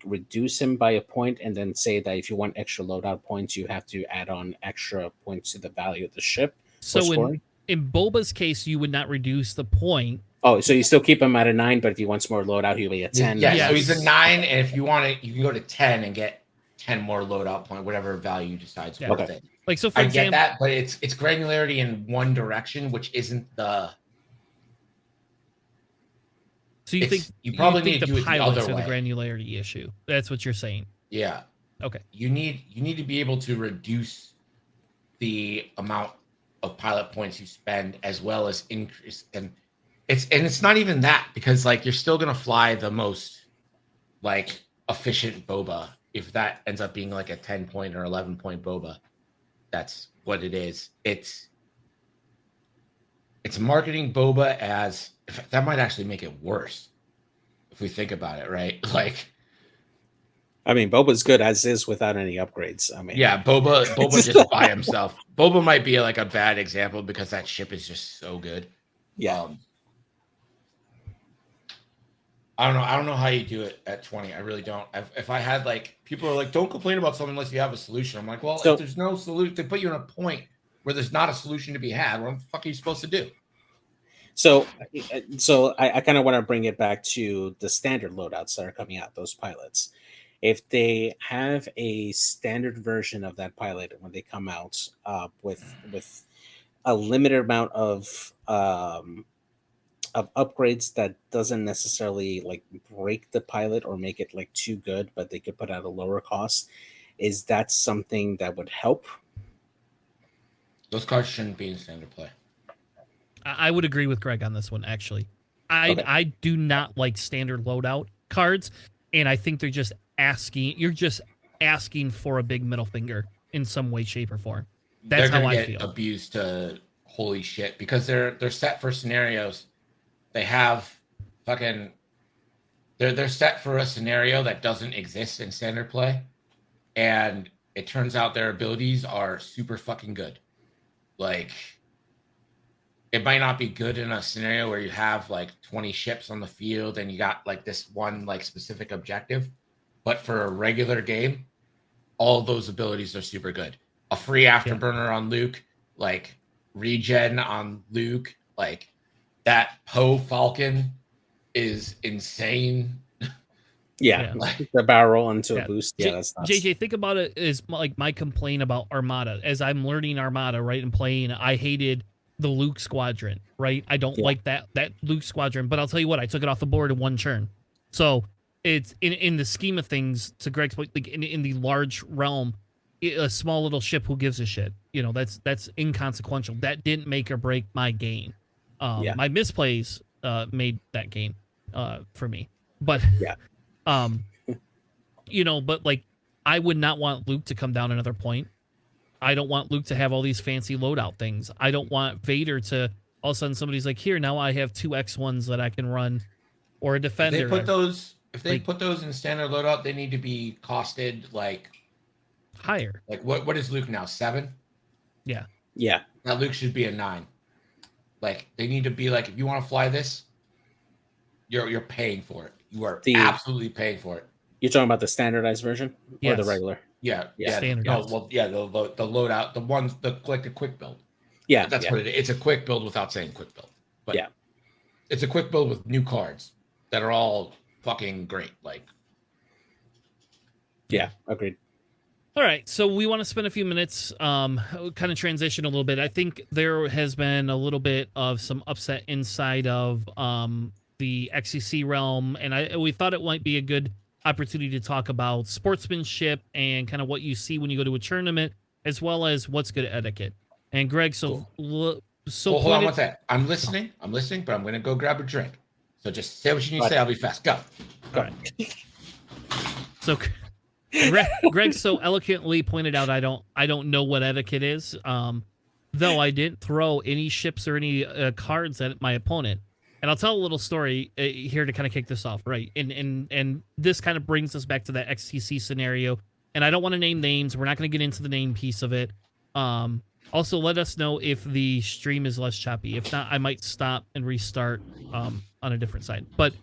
Speaker 2: reduce him by a point and then say that if you want extra loadout points, you have to add on extra points to the value of the ship.
Speaker 1: So in Boba's case, you would not reduce the point.
Speaker 2: Oh, so you still keep him at a 9, but if he wants more loadout, he'll be a 10.
Speaker 3: Yeah, yes. So he's a 9, and if you want it, you can go to 10 and get 10 more loadout point, whatever value you decide worth it.
Speaker 1: Like, so for
Speaker 3: example, get that, but it's granularity in one direction, which isn't the.
Speaker 1: So you think
Speaker 3: you probably need to do it the other way.
Speaker 1: The granularity issue. That's what you're saying.
Speaker 3: Yeah.
Speaker 1: Okay.
Speaker 3: You need to be able to reduce the amount of pilot points you spend as well as increase, and it's not even that, because like you're still gonna fly the most like efficient Boba. If that ends up being like a 10 point or 11 point Boba, that's what it is. It's marketing Boba as, that might actually make it worse if we think about it, right? Like,
Speaker 2: I mean, Boba's good as is without any upgrades. I mean,
Speaker 3: Yeah, Boba just by himself. Boba might be like a bad example because that ship is just so good.
Speaker 2: Yeah.
Speaker 3: I don't know how you do it at 20. I really don't. If I had like people are like, don't complain about something unless you have a solution. I'm like, well, if there's no solution, they put you in a point where there's not a solution to be had. What the fuck are you supposed to do?
Speaker 2: So I kind of want to bring it back to the standard loadouts that are coming out. Those pilots, if they have a standard version of that pilot when they come out with a limited amount of upgrades that doesn't necessarily like break the pilot or make it like too good, but they could put out a lower cost, is that something that would help?
Speaker 3: Those cards shouldn't be in standard play.
Speaker 1: I would agree with Greg on this one, actually. I do not like standard loadout cards, and I think you're just asking for a big middle finger in some way, shape, or form. That's how I feel.
Speaker 3: Abused to holy shit because they're set for scenarios. They have fucking they're set for a scenario that doesn't exist in standard play, and it turns out their abilities are super fucking good. Like, it might not be good in a scenario where you have like 20 ships on the field and you got like this one like specific objective, but for a regular game, all those abilities are super good. A free afterburner on Luke, like regen on Luke, like that Poe Falcon is insane.
Speaker 2: Yeah, like the barrel into a boost. Yeah, that's nuts.
Speaker 1: JJ, think about it as like my complaint about Armada. As I'm learning Armada, right, and playing, I hated the Luke Squadron, right? I don't like that Luke Squadron, but I'll tell you what, I took it off the board in one churn. So it's in the scheme of things, to Greg's point, like in the large realm, a small little ship, who gives a shit? You know, that's inconsequential. That didn't make or break my game. My misplays made that game for me. But you know, but like, I would not want Luke to come down another point. I don't want Luke to have all these fancy loadout things. I don't want Vader to all of a sudden somebody's like, here, now I have 2 X1s that I can run, or a defender.
Speaker 3: If they put those in standard loadout, they need to be costed like
Speaker 1: higher.
Speaker 3: Like what is Luke now? 7?
Speaker 1: Yeah.
Speaker 2: Yeah.
Speaker 3: Now Luke should be a 9. Like, they need to be like, if you want to fly this, you're paying for it. You are absolutely paying for it.
Speaker 2: You're talking about the standardized version or the regular?
Speaker 3: Yeah.
Speaker 1: Standardized.
Speaker 3: The loadout, the ones, the quick build.
Speaker 2: Yeah,
Speaker 3: that's what it is. It's a quick build without saying quick build. But
Speaker 2: yeah,
Speaker 3: it's a quick build with new cards that are all fucking great. Like,
Speaker 2: yeah, agreed.
Speaker 1: All right, so we want to spend a few minutes, kind of transition a little bit. I think there has been a little bit of some upset inside of the XCC realm, and we thought it might be a good opportunity to talk about sportsmanship and kind of what you see when you go to a tournament, as well as what's good etiquette. And Greg,
Speaker 3: hold on one second. I'm listening, but I'm going to go grab a drink. So just say what you need to say. I'll be fast. Go.
Speaker 1: All right. So Greg so eloquently pointed out I don't know what etiquette is, though I didn't throw any ships or any cards at my opponent. And I'll tell a little story here to kind of kick this off, right? And this kind of brings us back to that XTC scenario. And I don't want to name names. We're not going to get into the name piece of it. Also, let us know if the stream is less choppy. If not, I might stop and restart on a different side. But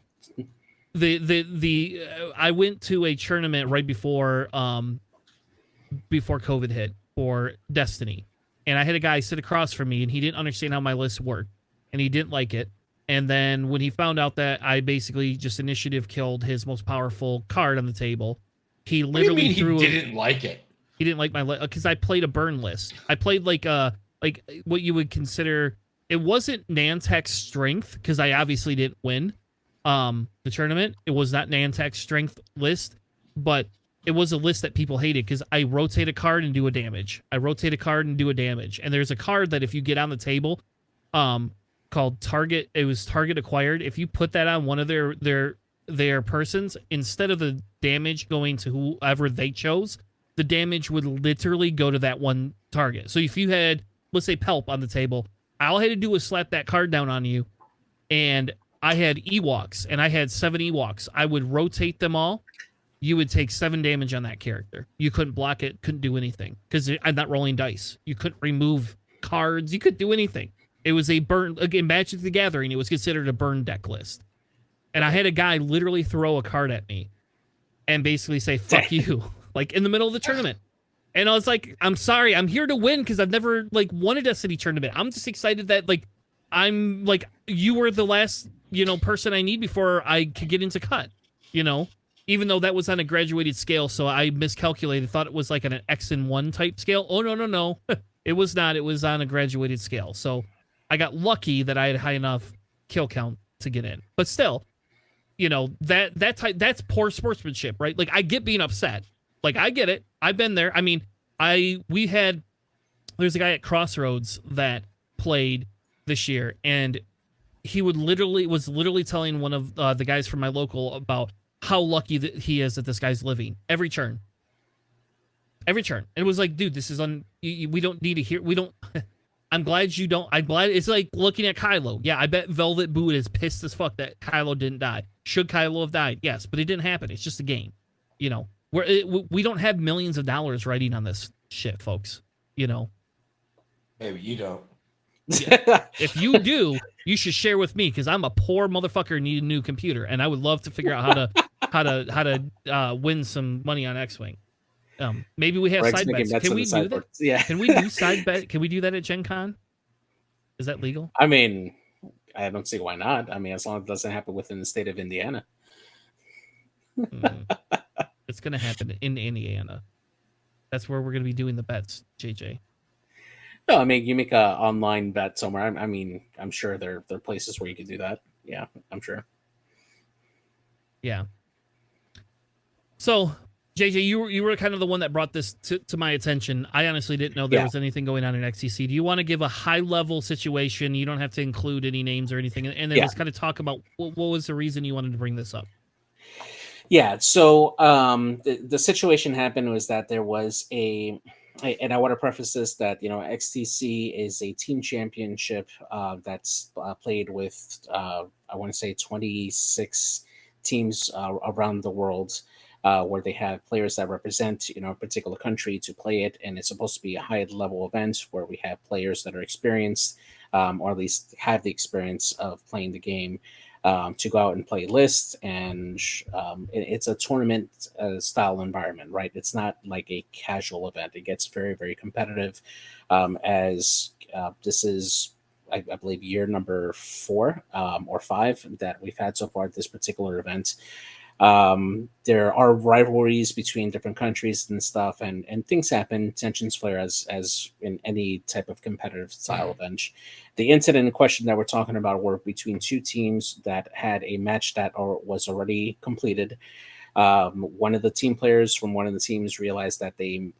Speaker 1: I went to a tournament right before COVID hit for Destiny, and I had a guy sit across from me, and he didn't understand how my list worked, and he didn't like it. And then when he found out that I basically just initiative killed his most powerful card on the table, he literally threw.
Speaker 3: He didn't like it.
Speaker 1: He didn't like my list because I played a burn list. I played like what you would consider. It wasn't Nantek's strength because I obviously didn't win the tournament. It was not Nantek's strength list, but it was a list that people hated because I rotate a card and do a damage. And there's a card that if you get on the table, called Target. It was Target Acquired. If you put that on one of their persons, instead of the damage going to whoever they chose, the damage would literally go to that one target. So if you had, let's say, Pelp on the table, all I had to do was slap that card down on you, and I had Ewoks, and I had 7 Ewoks. I would rotate them all, you would take 7 damage on that character. You couldn't block it, couldn't do anything because I'm not rolling dice. You couldn't remove cards. You couldn't do anything. It was a burn. Again, Magic the Gathering, it was considered a burn deck list. And I had a guy literally throw a card at me and basically say, fuck you, like in the middle of the tournament. And I was like, I'm sorry, I'm here to win because I've never like won a Destiny tournament. I'm just excited that like I'm like, you were the last, person I need before I could get into cut, even though that was on a graduated scale. So I miscalculated, thought it was like an X and 1 type scale. Oh, no. It was not. It was on a graduated scale. So I got lucky that I had high enough kill count to get in. But still, that's poor sportsmanship, right? Like I get being upset. Like I get it. I've been there. I mean, there's a guy at Crossroads that played this year, and he was literally telling one of the guys from my local about how lucky that he is that this guy's living every turn. And it was like, dude, this is we don't need to hear. We don't. I'm glad you don't. It's like looking at Kylo. Yeah, I bet Velvet Boot is pissed as fuck that Kylo didn't die. Should Kylo have died? Yes, but it didn't happen. It's just a game. We don't have millions of dollars writing on this shit, folks.
Speaker 3: Maybe you don't.
Speaker 1: Yeah. If you do, you should share with me because I'm a poor motherfucker and need a new computer, and I would love to figure out how to win some money on X-Wing. Maybe we have side bets. Can we do that?
Speaker 2: Yeah.
Speaker 1: Can we do side bet? Can we do that at Gen Con? Is that legal?
Speaker 2: I mean, I don't see why not. I mean, as long as it doesn't happen within the state of Indiana.
Speaker 1: It's going to happen in Indiana. That's where we're going to be doing the bets, JJ.
Speaker 2: No, I mean, you make a online bet somewhere. I mean, I'm sure there are places where you could do that. Yeah, I'm sure.
Speaker 1: Yeah. So, JJ, you were kind of the one that brought this to my attention. I honestly didn't know there was anything going on in XCC. Do you want to give a high-level situation? You don't have to include any names or anything. And then just kind of talk about what was the reason you wanted to bring this up?
Speaker 2: Yeah, so the situation happened was that there was and I want to preface this that, XTC is a team championship that's played with, I want to say 26 teams around the world where they have players that represent, a particular country to play it. And it's supposed to be a high level event where we have players that are experienced or at least have the experience of playing the game. To go out and play lists, and it's a tournament style environment, right? It's not like a casual event. It gets very, very competitive as this is, I believe, year number 4 or 5 that we've had so far at this particular event. There are rivalries between different countries and stuff, and things happen, tensions flare as in any type of competitive style event. The incident in question that we're talking about were between 2 teams that had a match that was already completed. One of the team players from one of the teams realized that they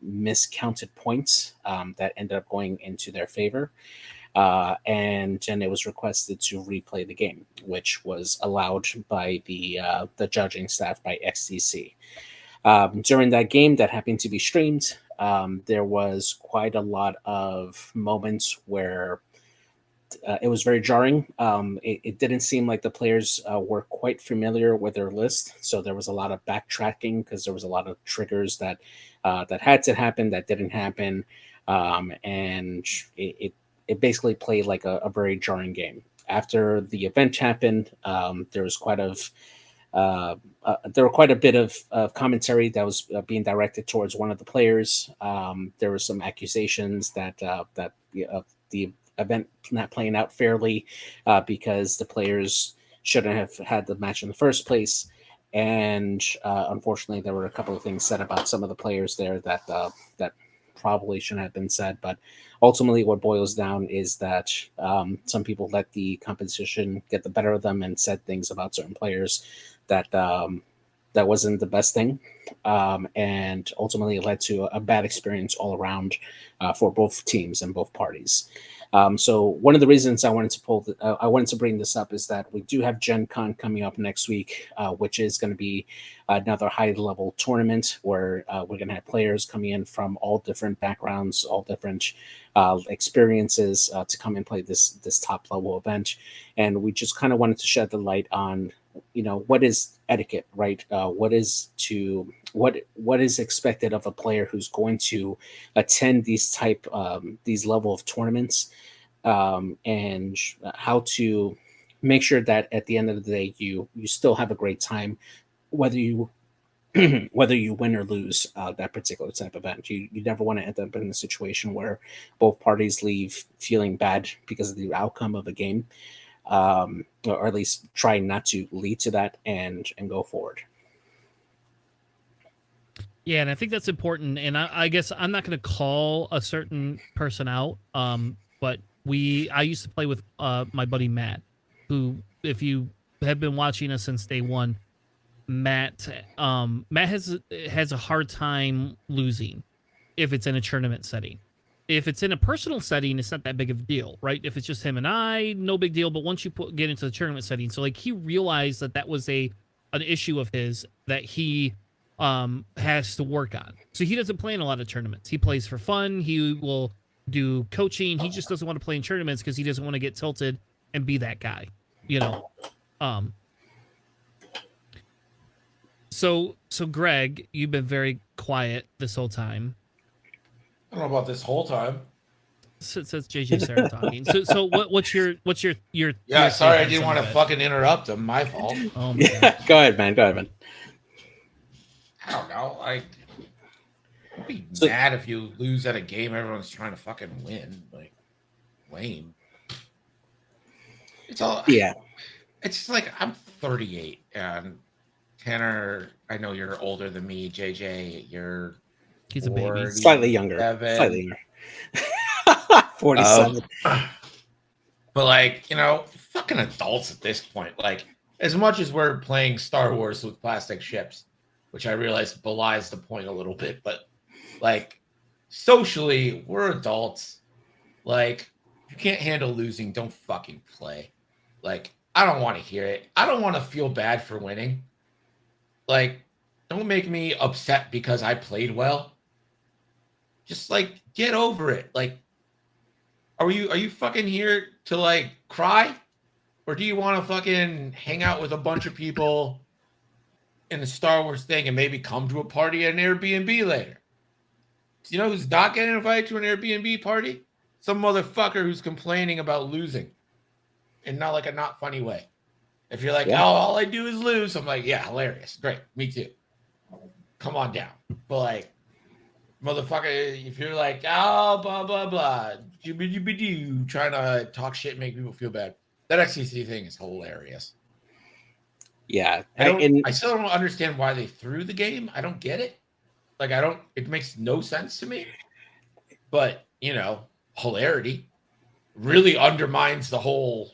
Speaker 2: miscounted points that ended up going into their favor. And then it was requested to replay the game, which was allowed by the judging staff by XTC. During that game that happened to be streamed, there was quite a lot of moments where it was very jarring. It didn't seem like the players were quite familiar with their list, so there was a lot of backtracking because there was a lot of triggers that had to happen that didn't happen, and it basically played like a very jarring game. After the event happened, there was quite a bit of commentary that was being directed towards one of the players. There were some accusations that the event not playing out fairly because the players shouldn't have had the match in the first place. And unfortunately, there were a couple of things said about some of the players there that probably shouldn't have been said. But ultimately, what boils down is that some people let the competition get the better of them and said things about certain players that wasn't the best thing, and ultimately it led to a bad experience all around for both teams and both parties. So one of the reasons I wanted to bring this up is that we do have Gen Con coming up next week, which is going to be another high-level tournament where we're going to have players coming in from all different backgrounds, all different experiences to come and play this top-level event. And we just kind of wanted to shed the light on what is etiquette, right? What is expected of a player who's going to attend these level of tournaments, and how to make sure that at the end of the day you still have a great time, whether you whether you win or lose that particular type of event. You never want to end up in a situation where both parties leave feeling bad because of the outcome of a game, or at least try not to lead to that and go forward.
Speaker 1: Yeah, and I think that's important. And I guess I'm not going to call a certain person out, but I used to play with my buddy Matt, who, if you have been watching us since day one, Matt has a hard time losing if it's in a tournament setting. If it's in a personal setting, it's not that big of a deal, right? If it's just him and I, no big deal. But once you get into the tournament setting, so like he realized that was an issue of his that he has to work on. So he doesn't play in a lot of tournaments. He plays for fun. He will do coaching. He just doesn't want to play in tournaments because he doesn't want to get tilted and be that guy, So Greg, you've been very quiet this whole time.
Speaker 3: I don't know about this whole time.
Speaker 1: Says JJ Sarah talking. So what's your
Speaker 3: Yeah, sorry, I didn't want to fucking interrupt him. My fault.
Speaker 1: Oh my
Speaker 2: Yeah, go ahead, man.
Speaker 3: I don't know. I'd be mad if you lose at a game everyone's trying to fucking win. Like, lame. It's all.
Speaker 2: Yeah.
Speaker 3: It's like I'm 38 and Tanner, I know you're older than me. JJ, you're
Speaker 1: he's a baby.
Speaker 2: Slightly younger. 47.
Speaker 3: But like, fucking adults at this point. Like, as much as we're playing Star Wars with plastic ships, which I realize belies the point a little bit, but like socially, we're adults. Like, if you can't handle losing, don't fucking play. Like, I don't want to hear it. I don't want to feel bad for winning. Like, don't make me upset because I played well. Just like get over it. Like, are you fucking here to like cry? Or do you want to fucking hang out with a bunch of people in the Star Wars thing and maybe come to a party at an Airbnb later? Do you know who's not getting invited to an Airbnb party? Some motherfucker who's complaining about losing. In not like a not funny way. If you're like, oh, all I do is lose, I'm like, yeah, hilarious. Great. Me too. Come on down. But like, motherfucker, if you're like, oh, blah, blah, blah, trying to talk shit and make people feel bad. That XCC thing is hilarious.
Speaker 2: Yeah.
Speaker 3: I still don't understand why they threw the game. I don't get it. Like, it makes no sense to me. But, hilarity really undermines the whole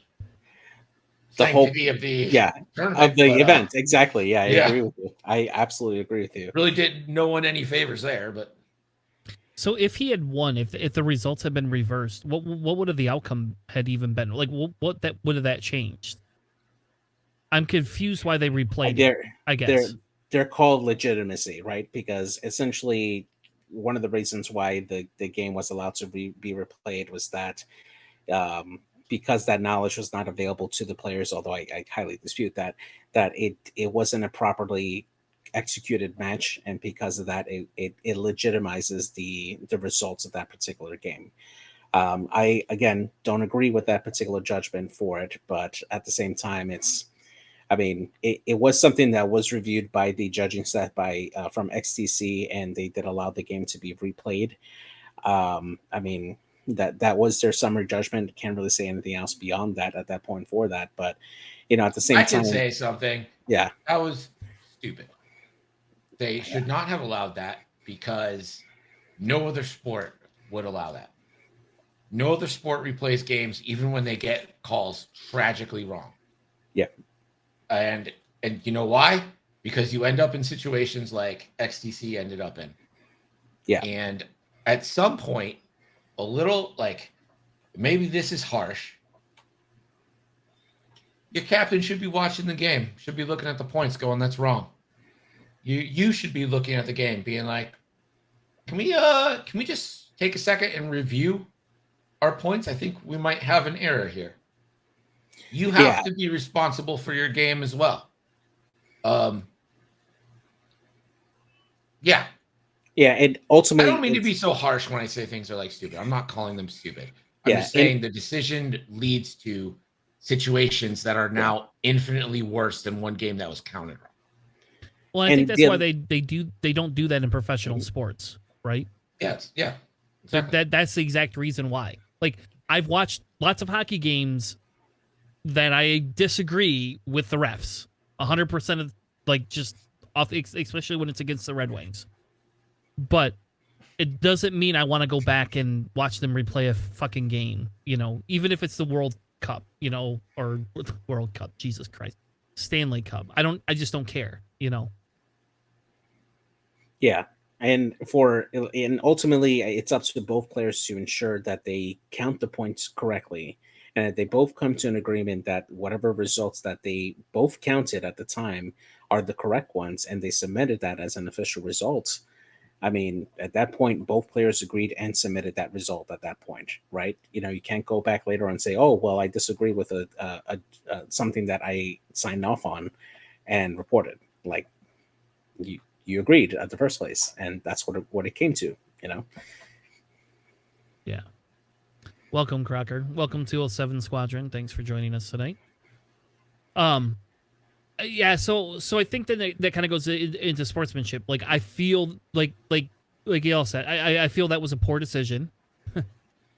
Speaker 3: sanctity of the
Speaker 2: event. Exactly. Yeah, I agree with you. I absolutely agree with you.
Speaker 3: Really did no one any favors there, but
Speaker 1: so if he had won, if the results had been reversed, what would have the outcome had even been? Like, what would have that changed? I'm confused why they replayed it, I guess.
Speaker 2: They're called legitimacy, right? Because essentially one of the reasons why the game was allowed to be replayed was that because that knowledge was not available to the players, although I highly dispute that it wasn't a properly executed match, and because of that, it legitimizes the results of that particular game. I again don't agree with that particular judgment for it, but at the same time, it was something that was reviewed by the judging staff from XTC, and they did allow the game to be replayed. That was their summary judgment. Can't really say anything else beyond that at that point for that. But at the same time, I
Speaker 3: can say something.
Speaker 2: Yeah,
Speaker 3: that was stupid. They should not have allowed that because no other sport would allow that. No other sport replays games even when they get calls tragically wrong.
Speaker 2: Yeah,
Speaker 3: and you know why? Because you end up in situations like XTC ended up in.
Speaker 2: Yeah,
Speaker 3: and at some point, a little, like, maybe this is harsh. Your captain should be watching the game, should be looking at the points going, that's wrong. You should be looking at the game being like, can we just take a second and review our points? I think we might have an error here. You have to be responsible for your game as well. Um, yeah,
Speaker 2: Yeah, and
Speaker 3: I
Speaker 2: ultimately,
Speaker 3: don't mean to be so harsh when I say things are like stupid. I'm not calling them stupid. I'm
Speaker 2: yeah,
Speaker 3: just saying the decision leads to situations that are
Speaker 2: yeah,
Speaker 3: now infinitely worse than one game that was counted wrong.
Speaker 1: Well, I think
Speaker 2: and
Speaker 1: that's why they don't do that in professional sports, right?
Speaker 3: Yes, yeah,
Speaker 1: Like
Speaker 3: exactly.
Speaker 1: that's the exact reason why. Like I've watched lots of hockey games that I disagree with the refs 100% of, like, just off, especially when it's against the Red Wings. But it doesn't mean I want to go back and watch them replay a fucking game, even if it's the World Cup, or World Cup, Jesus Christ, Stanley Cup. I just don't care.
Speaker 2: yeah, and ultimately, it's up to both players to ensure that they count the points correctly, and that they both come to an agreement that whatever results that they both counted at the time are the correct ones, and they submitted that as an official result. I mean, at that point, both players agreed and submitted that result at that point, right? You can't go back later and say, "Oh, well, I disagree with something that I signed off on and reported." Like you agreed at the first place, and that's what it came to. You know?
Speaker 1: Yeah. Welcome, Crocker. Welcome to 07 Squadron. Thanks for joining us tonight. Yeah, so I think that kind of goes into sportsmanship. Like I feel like you all said, I feel that was a poor decision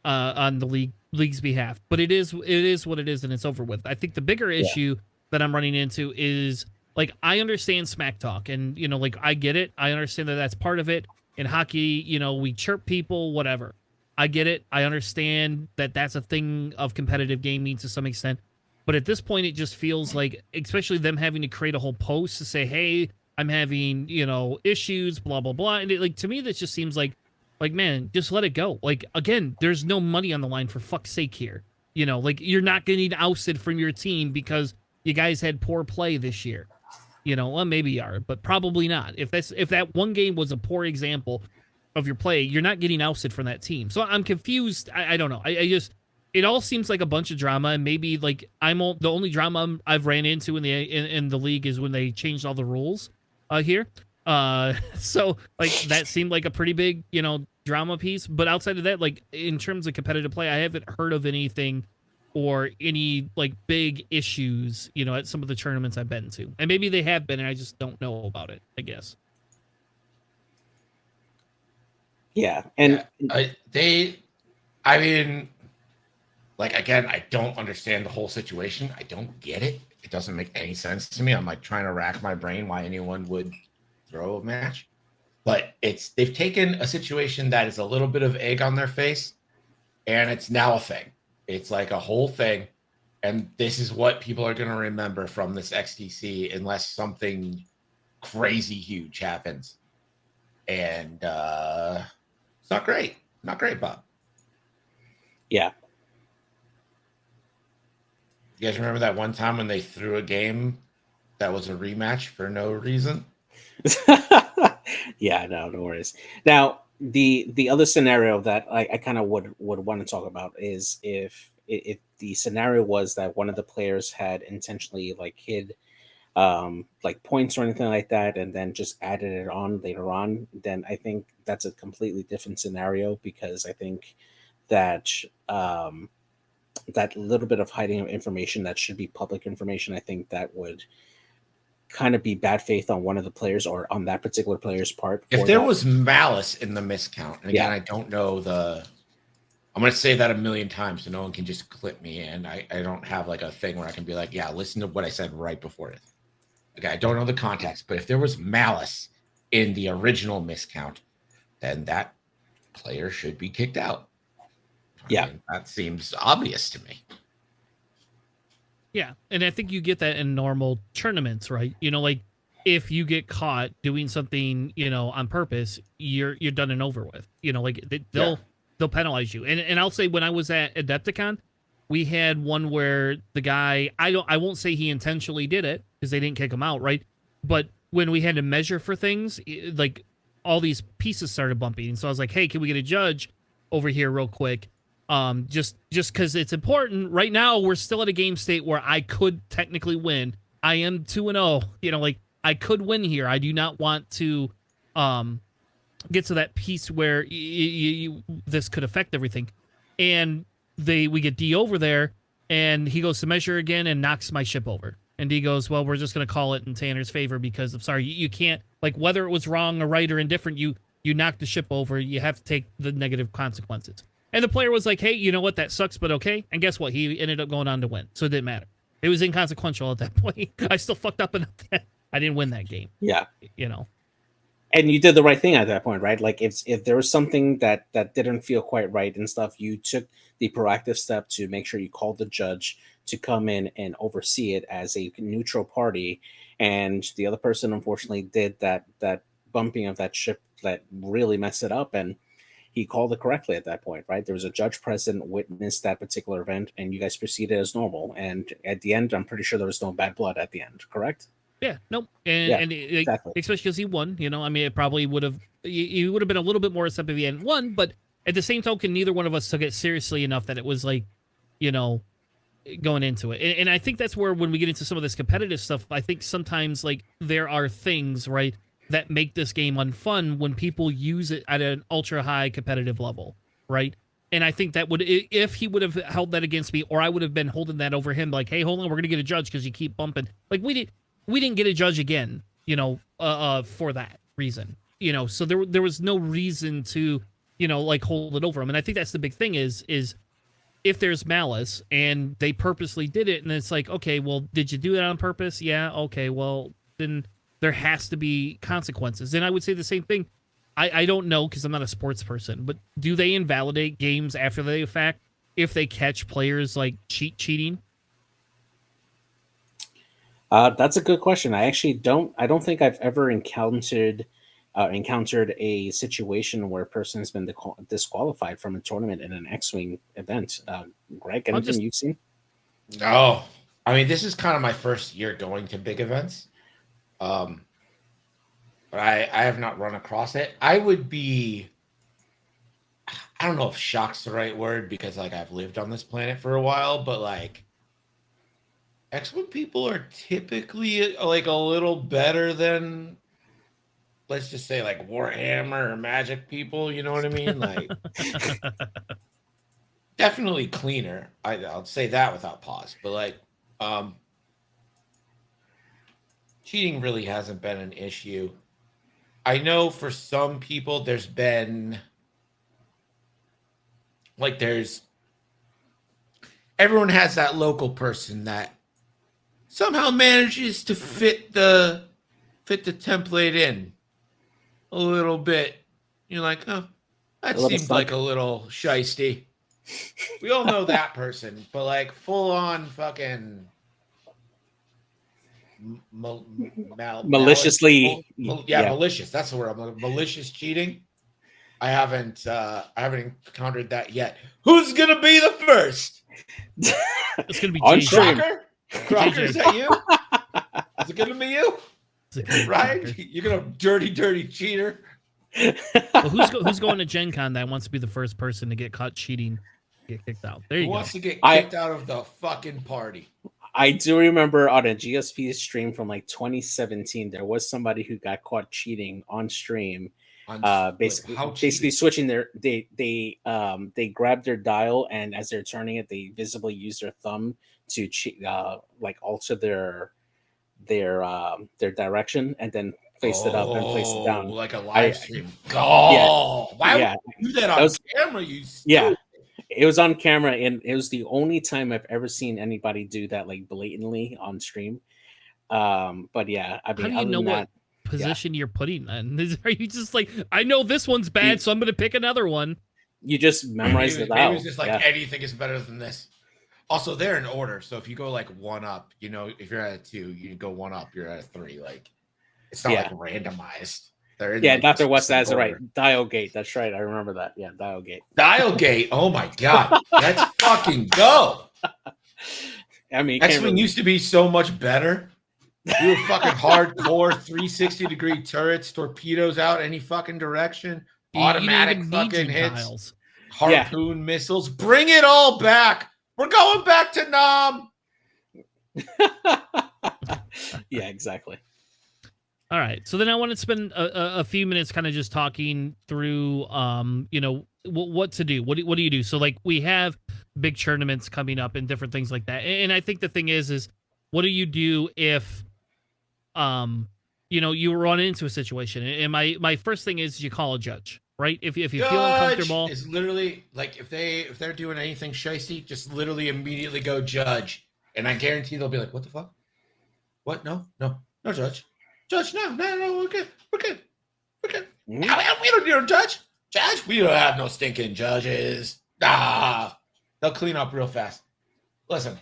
Speaker 1: on the league's behalf. But it is what it is, and it's over with. I think the bigger
Speaker 2: Yeah,
Speaker 1: issue that I'm running into is, like, I understand smack talk, and like, I get it. I understand that that's part of it. In hockey, we chirp people, whatever. I get it. I understand that that's a thing of competitive gaming to some extent. But at this point, it just feels like, especially them having to create a whole post to say, "Hey, I'm having issues, blah blah blah," and like, to me, this just seems like, man, just let it go. Like, again, there's no money on the line, for fuck's sake here. Like, you're not going to get ousted from your team because you guys had poor play this year. Well, maybe you are, but probably not. If that one game was a poor example of your play, you're not getting ousted from that team. So I'm confused. I don't know. I just, it all seems like a bunch of drama, and maybe, like, the only drama I've ran into in the league is when they changed all the rules here. So, like, that seemed like a pretty big drama piece. But outside of that, like, in terms of competitive play, I haven't heard of anything or any, like, big issues at some of the tournaments I've been to, and maybe they have been and I just don't know about it, I guess.
Speaker 2: yeah,
Speaker 3: Yeah,
Speaker 2: and
Speaker 3: I mean, like, again, I don't understand the whole situation. I don't get it. It doesn't make any sense to me. I'm like trying to rack my brain why anyone would throw a match. But they've taken a situation that is a little bit of egg on their face, and it's now a thing. It's like a whole thing. And this is what people are going to remember from this XTC unless something crazy huge happens. And it's not great. Not great, Bob.
Speaker 2: yeah,
Speaker 3: You guys remember that one time when they threw a game that was a rematch for no reason?
Speaker 2: yeah. No worries. Now, the other scenario that I kind of would want to talk about is if the scenario was that one of the players had intentionally, like, hid like points or anything like that, and then just added it on later on, then I think that's a completely different scenario, because I think that that little bit of hiding of information that should be public information, I think that would kind of be bad faith on one of the players, or on that particular player's part.
Speaker 3: If
Speaker 2: For
Speaker 3: there
Speaker 2: that.
Speaker 3: was malice in the miscount, and again,
Speaker 2: Yeah.
Speaker 3: I don't know I'm going to say that a million times so no one can just clip me, and I don't have like a thing where I can be like, yeah, listen to what I said right before it. Okay, I don't know the context, but if there was malice in the original miscount, then that player should be kicked out.
Speaker 2: Yeah.
Speaker 3: That seems obvious to me.
Speaker 1: Yeah, and I think you get that in normal tournaments, right? Like, if you get caught doing something, on purpose, you're done and over with. Like, they'll penalize you. And I'll say, when I was at Adepticon, we had one where the guy, I won't say he intentionally did it because they didn't kick him out, right? But when we had to measure for things, like, all these pieces started bumping, and so I was like, "Hey, can we get a judge over here real quick?" Just because it's important. Right now, we're still at a game state where I could technically win. I am 2-0. Like, I could win here. I do not want to get to that piece where this could affect everything. And we get D over there, and he goes to measure again and knocks my ship over. And D goes, well, we're just going to call it in Tanner's favor because I'm sorry, you can't, like, whether it was wrong or right or indifferent, you knocked the ship over, you have to take the negative consequences. And the player was like, hey, you know what, that sucks, but okay. And guess what? He ended up going on to win, so it didn't matter. It was inconsequential at that point. I still fucked up enough that I didn't win that game.
Speaker 2: Yeah.
Speaker 1: You know.
Speaker 2: And you did the right thing at that point, right? Like if there was something that didn't feel quite right and stuff, you took the proactive step to make sure you called the judge to come in and oversee it as a neutral party. And the other person, unfortunately, did that bumping of that ship that really messed it up. And he called it correctly at that point, right? There was a judge present, witnessed that particular event, and you guys proceeded as normal. And at the end, I'm pretty sure there was no bad blood at the end, correct?
Speaker 1: Yeah, nope. And
Speaker 2: exactly.
Speaker 1: Especially because he won, you know. I mean, it probably would have, he would have been a little bit more receptive if he hadn't won, but at the same token, neither one of us took it seriously enough that it was like, you know, going into it. And I think that's where when we get into some of this competitive stuff, I think sometimes like there are things, right, that make this game unfun when people use it at an ultra high competitive level, right? And I think that would, if he would have held that against me, or I would have been holding that over him, like, hey, hold on, we're gonna get a judge because you keep bumping. Like we didn't get a judge again, you know, for that reason, you know. So there was no reason to, you know, like hold it over him. And I think that's the big thing is if there's malice and they purposely did it, and it's like, okay, well, did you do it on purpose? Yeah, okay, well, then there has to be consequences. And I would say the same thing. I don't know because I'm not a sports person, but do they invalidate games after the fact if they catch players like cheating?
Speaker 2: That's a good question. I actually don't think I've ever encountered a situation where a person has been disqualified from a tournament in an X-Wing event. Greg, anything you've seen?
Speaker 3: No. I mean, this is kind of my first year going to big events. But I have not run across it. I would be, I don't know if shock's the right word because like I've lived on this planet for a while, but like X-Wing people are typically like a little better than, let's just say, like Warhammer or Magic people. You know what I mean? Like definitely cleaner. I'll say that without pause. But like cheating really hasn't been an issue. I know for some people there's been like everyone has that local person that somehow manages to fit the template in a little bit. You're like, oh, that seems like a little shisty. We all know that person, but like full on fucking
Speaker 2: maliciously,
Speaker 3: malicious. That's the word. Malicious cheating. I haven't encountered that yet. Who's gonna be the first?
Speaker 1: It's gonna be
Speaker 3: Crocker. Crocker, is that you? Is it gonna be you? Right? You're gonna dirty cheater.
Speaker 1: Well, who's going to Gen Con that wants to be the first person to get caught cheating, get kicked out? There you go.
Speaker 3: Who wants to get kicked out of the fucking party?
Speaker 2: I do remember on a GSP stream from like 2017, there was somebody who got caught cheating on stream. Basically switching they grabbed their dial, and as they're turning it, they visibly use their thumb to like alter their direction, and then faced it up and placed it down
Speaker 3: like a live stream. Why would you do that on camera?
Speaker 2: It was on camera, and it was the only time I've ever seen anybody do that like blatantly on stream. But yeah, I mean,
Speaker 1: how do you know what position you're putting in? Are you just like, I know this one's bad, so I'm going to pick another one?
Speaker 2: You just memorize it out.
Speaker 3: Maybe it's just like anything is better than this. Also, they're in order, so if you go like 1 up, you know, if you're at a 2, you go 1 up, you're at a 3. Like it's not like randomized.
Speaker 2: Dr. West has it right. Dial gate. That's right. I remember that. Yeah, dial gate.
Speaker 3: Dial gate. Oh my god. Let's fucking go.
Speaker 2: I mean,
Speaker 3: X-Wing used to be so much better. We were fucking hardcore 360-degree turrets, torpedoes out any fucking direction, automatic fucking hits, harpoon missiles. Bring it all back. We're going back to Nam.
Speaker 2: Yeah, exactly.
Speaker 1: All right. So then I want to spend a few minutes kind of just talking through, what to do. What do you do? So like we have big tournaments coming up and different things like that. And I think the thing is what do you do if, you run into a situation? And my first thing is you call a judge, right? If you feel uncomfortable,
Speaker 3: is literally like if they're doing anything shicey, just literally immediately go judge, and I guarantee they'll be like, "What the fuck? What? No, judge, no, we're good,
Speaker 2: Mhm.
Speaker 3: We don't need a judge. We don't have no stinking judges. They'll clean up real fast. Listen,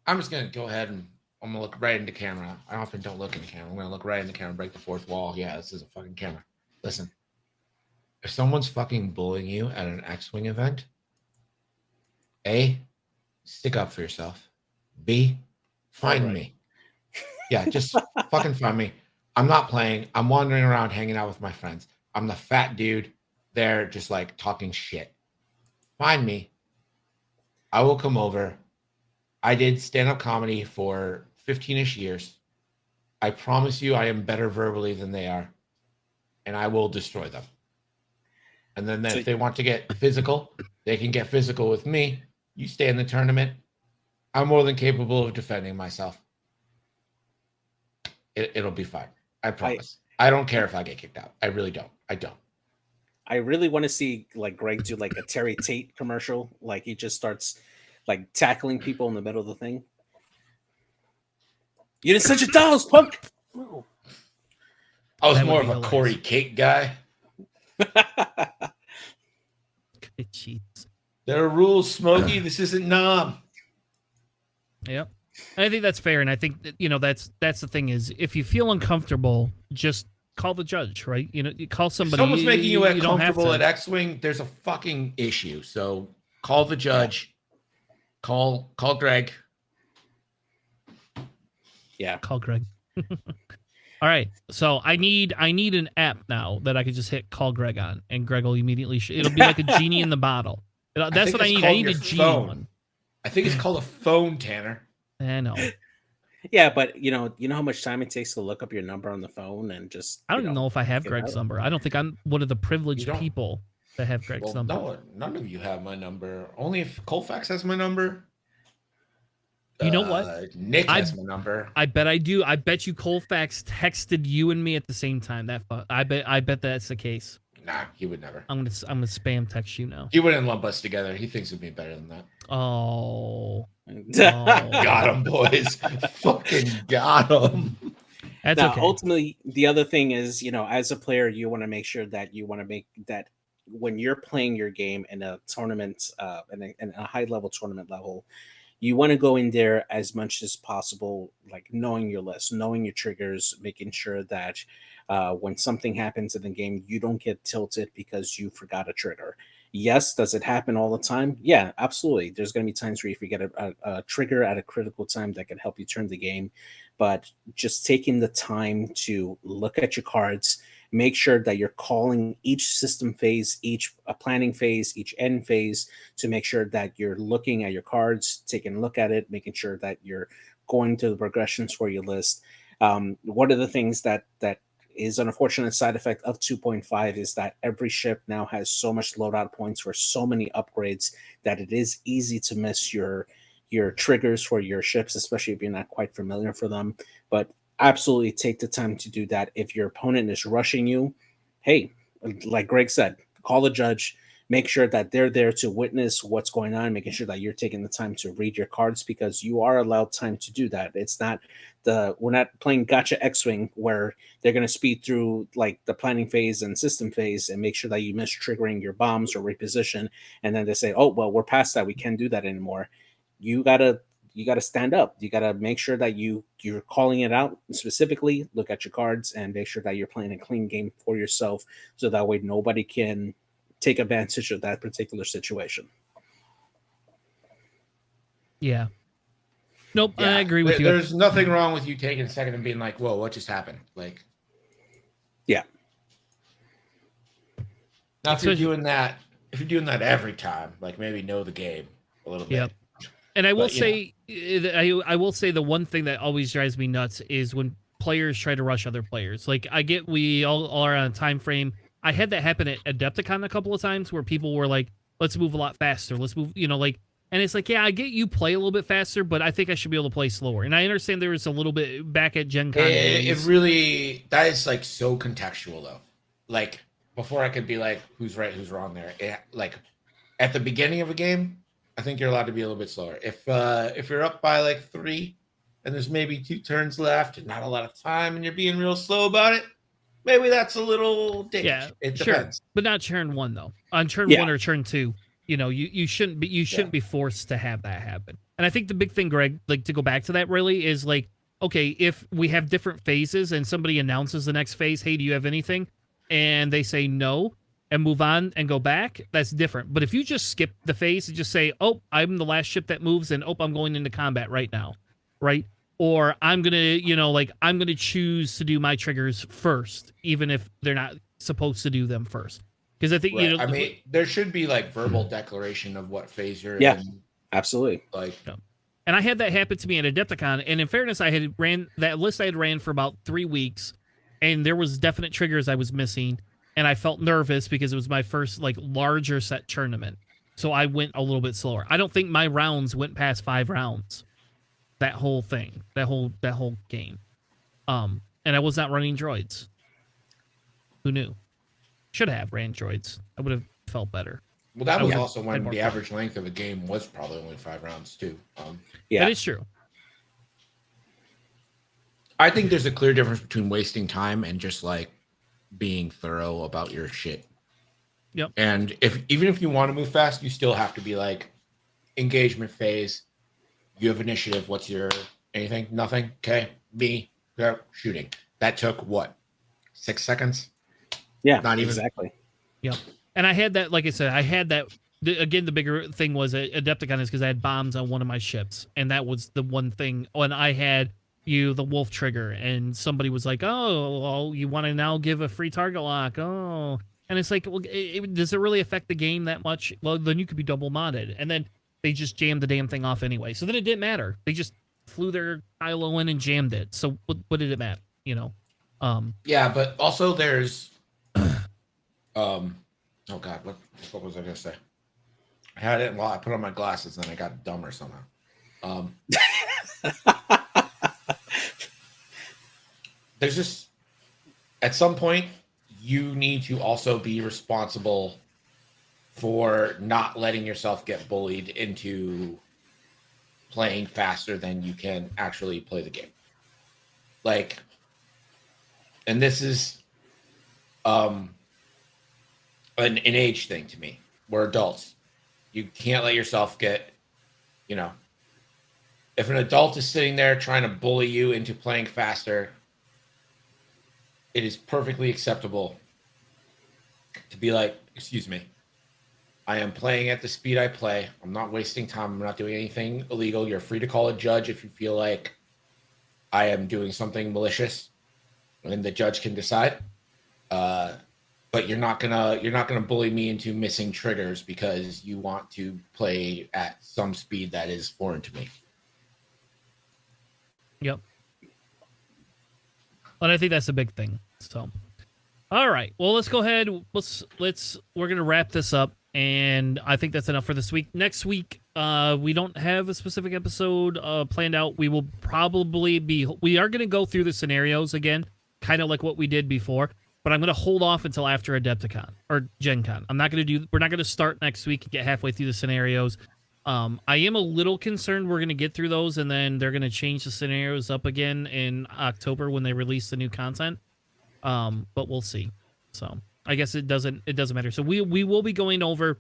Speaker 3: I'm just gonna go ahead and I'm gonna look right into camera. I often don't look in the camera. I'm gonna look right in the camera, break the fourth wall. Yeah, this is a fucking camera. Listen, if someone's fucking bullying you at an X-Wing event, A, stick up for yourself. B, find me. Yeah, just fucking find me. I'm not playing. I'm wandering around hanging out with my friends. I'm the fat dude there just like talking shit. Find me. I will come over. I did stand-up comedy for 15-ish years. I promise you I am better verbally than they are. And I will destroy them. And then if they want to get physical, they can get physical with me. You stay in the tournament. I'm more than capable of defending myself. It'll be fine. I promise. I don't care if I get kicked out. I really don't. I don't.
Speaker 2: I really want to see like Greg do like a Terry Tate commercial. Like he just starts like tackling people in the middle of the thing. You didn't set your dolls, punk. No.
Speaker 3: I was more of a Corey Cake guy.
Speaker 1: Jeez.
Speaker 3: There are rules, Smokey. This isn't Nom.
Speaker 1: Yep. I think that's fair, and I think that, that's the thing is if you feel uncomfortable, just call the judge, right? You call somebody.
Speaker 3: If someone's making you uncomfortable at X-Wing, there's a fucking issue. So call the judge. Yeah. Call Greg.
Speaker 2: Yeah,
Speaker 1: call Greg. All right, so I need an app now that I can just hit call Greg on, and Greg will immediately. It'll be like a genie in the bottle. That's what I need. I need a genie one.
Speaker 3: I think it's called a phone, Tanner.
Speaker 1: I know.
Speaker 2: Yeah, but you know how much time it takes to look up your number on the phone and just.
Speaker 1: I don't even know if I have Greg's number. I don't think I'm one of the privileged people that have Greg's number.
Speaker 3: No, none of you have my number. Only if Colfax has my number.
Speaker 1: You know what?
Speaker 3: Nick has my number.
Speaker 1: I bet I do. I bet you Colfax texted you and me at the same time. I bet that's the case.
Speaker 3: Nah, he would never.
Speaker 1: I'm gonna spam text you now.
Speaker 3: He wouldn't lump us together. He thinks it'd be better than that.
Speaker 1: Oh.
Speaker 3: Got him, boys. Fucking got him.
Speaker 1: That's
Speaker 2: now,
Speaker 1: okay.
Speaker 2: Ultimately, the other thing is, as a player, you want to make sure that you want to make that when you're playing your game in a tournament, in a high level tournament level, you want to go in there as much as possible, like knowing your list, knowing your triggers, making sure that when something happens in the game, you don't get tilted because you forgot a trigger. Yes, does it happen all the time? Yeah, absolutely. There's going to be times where you forget a trigger at a critical time that can help you turn the game. But just taking the time to look at your cards, make sure that you're calling each system phase, each planning phase, each end phase to make sure that you're looking at your cards, taking a look at it, making sure that you're going to the progressions for your list. One of the things that is an unfortunate side effect of 2.5 is that every ship now has so much loadout points for so many upgrades that it is easy to miss your triggers for your ships, especially if you're not quite familiar for them. But absolutely take the time to do that. If your opponent is rushing you, hey, like Greg said, call the judge, make sure that they're there to witness what's going on, making sure that you're taking the time to read your cards because you are allowed time to do that. It's not we're not playing gotcha X-Wing where they're going to speed through like the planning phase and system phase and make sure that you miss triggering your bombs or reposition. And then they say, oh, well, we're past that. We can't do that anymore. You gotta stand up. You gotta make sure that you're calling it out specifically, look at your cards and make sure that you're playing a clean game for yourself. So that way nobody can take advantage of that particular situation.
Speaker 1: Yeah. Nope,
Speaker 3: yeah.
Speaker 1: I agree with you.
Speaker 3: There's nothing wrong with you taking a second and being like, whoa, what just happened? Like,
Speaker 2: yeah.
Speaker 3: Now if you're doing that every time, like maybe know the game a little bit.
Speaker 1: Yep. And I will say, I will say the one thing that always drives me nuts is when players try to rush other players. Like, I get we all are on a time frame. I had that happen at Adepticon a couple of times where people were like, let's move a lot faster. Let's move, like, and it's like, yeah, I get you play a little bit faster, but I think I should be able to play slower. And I understand there was a little bit back at Gen Con.
Speaker 3: It really, that is like so contextual though. Like, before I could be like, who's right, who's wrong there. Like, at the beginning of a game, I think you're allowed to be a little bit slower. If you're up by like 3 and there's maybe 2 turns left and not a lot of time and you're being real slow about it, maybe that's a little dangerous.
Speaker 1: Yeah,
Speaker 3: it
Speaker 1: sure,
Speaker 3: depends.
Speaker 1: but not turn 1 though. On turn 1 or turn 2, you shouldn't be forced to have that happen. And I think the big thing, Greg, like to go back to that really is like, okay, if we have different phases and somebody announces the next phase, hey, do you have anything? And they say no and move on and go back, that's different. But if you just skip the phase and just say, oh, I'm the last ship that moves and I'm going into combat right now, right? Or I'm going to, I'm going to choose to do my triggers first, even if they're not supposed to do them first. Because I think,
Speaker 3: I mean, there should be like verbal declaration of what phase you're in.
Speaker 2: Yeah, absolutely.
Speaker 3: Like,
Speaker 1: and I had that happen to me at Adepticon. And in fairness, I had ran that list. I had ran for about 3 weeks, and there was definite triggers I was missing, and I felt nervous because it was my first like larger set tournament. So I went a little bit slower. I don't think my rounds went past 5 rounds. That whole thing, that whole game, and I was not running droids. Who knew? Should have ran droids. I would have felt better.
Speaker 3: Well, that was also when the average length of a game was probably only 5 rounds too.
Speaker 1: Yeah, that is true.
Speaker 3: I think there's a clear difference between wasting time and just like being thorough about your shit.
Speaker 1: Yep.
Speaker 3: And even if you want to move fast, you still have to be like engagement phase. You have initiative. What's your anything? Nothing. Okay. Me. Shooting. That took what? 6 seconds?
Speaker 2: Yeah.
Speaker 3: Not even.
Speaker 2: Exactly.
Speaker 1: Yep. And I had that, like I said, again, the bigger thing was Adepticon is because I had bombs on one of my ships. And that was the one thing. When I had the wolf trigger, and somebody was like, oh, well, you want to now give a free target lock. Oh. And it's like, well, does it really affect the game that much? Well, then you could be double modded. And then they just jammed the damn thing off anyway. So then it didn't matter. They just flew their Kylo in and jammed it. So what did it matter? Yeah,
Speaker 3: but also there's oh god, what was I gonna say? I had it while I put on my glasses and I got dumber somehow. There's just at some point you need to also be responsible for not letting yourself get bullied into playing faster than you can actually play the game. Like, and this is an age thing to me. We're adults. You can't let yourself get, if an adult is sitting there trying to bully you into playing faster, it is perfectly acceptable to be like, excuse me, I am playing at the speed I play. I'm not wasting time. I'm not doing anything illegal. You're free to call a judge if you feel like I am doing something malicious, and the judge can decide. But you're not gonna bully me into missing triggers because you want to play at some speed that is foreign to me.
Speaker 1: Yep. But I think that's a big thing. So, all right. Well, let's go ahead. We're gonna wrap this up. And I think that's enough for this week. Next week, we don't have a specific episode planned out. We will probably we are going to go through the scenarios again, kind of like what we did before. But I'm going to hold off until after Adepticon or Gen Con. We're not going to start next week and get halfway through the scenarios. I am a little concerned we're going to get through those and then they're going to change the scenarios up again in October when they release the new content. But we'll see. So I guess it doesn't matter. So we will be going over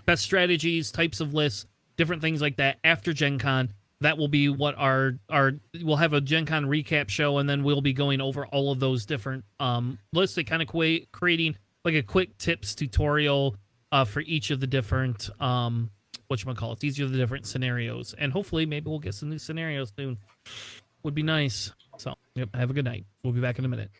Speaker 1: best strategies, types of lists, different things like that after Gen Con. That will be what we'll have a Gen Con recap show, and then we'll be going over all of those different lists and kind of creating like a quick tips tutorial for each of the different whatchamacallit, each of the different scenarios. And hopefully maybe we'll get some new scenarios soon. Would be nice. So, yep, have a good night. We'll be back in a minute.